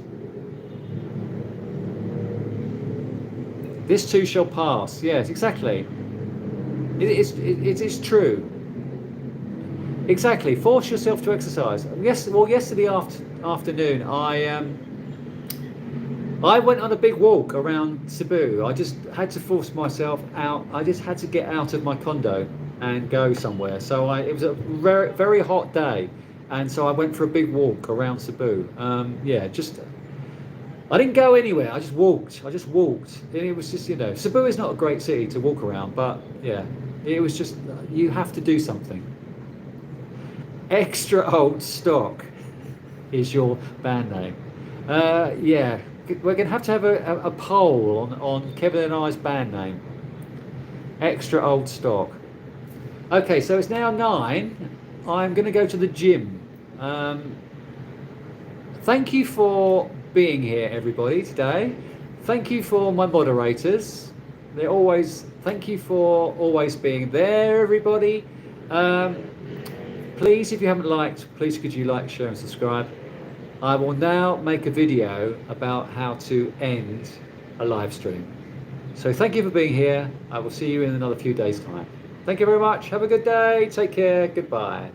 This too shall pass. Yes, exactly. It is true. Exactly. Force yourself to exercise. Yes. Well, yesterday afternoon, I went on a big walk around Cebu. I just had to force myself out. I just had to get out of my condo and go somewhere. So it was a very, very hot day, and so I went for a big walk around Cebu. I didn't go anywhere. I just walked. And it was just, Cebu is not a great city to walk around, but yeah, it was just, you have to do something. Extra Old Stock is your band name. Yeah, we're going to have a poll on Kevin and I's band name. Extra Old Stock. Okay, so it's now 9. I'm going to go to the gym. Thank you for being here, everybody, today. Thank you for my moderators. Thank you for always being there, everybody. Please, if you haven't liked, please could you like, share and subscribe. I will now make a video about how to end a live stream. So thank you for being here. I will see you in another few days' time. Thank you very much. Have a good day. Take care. Goodbye.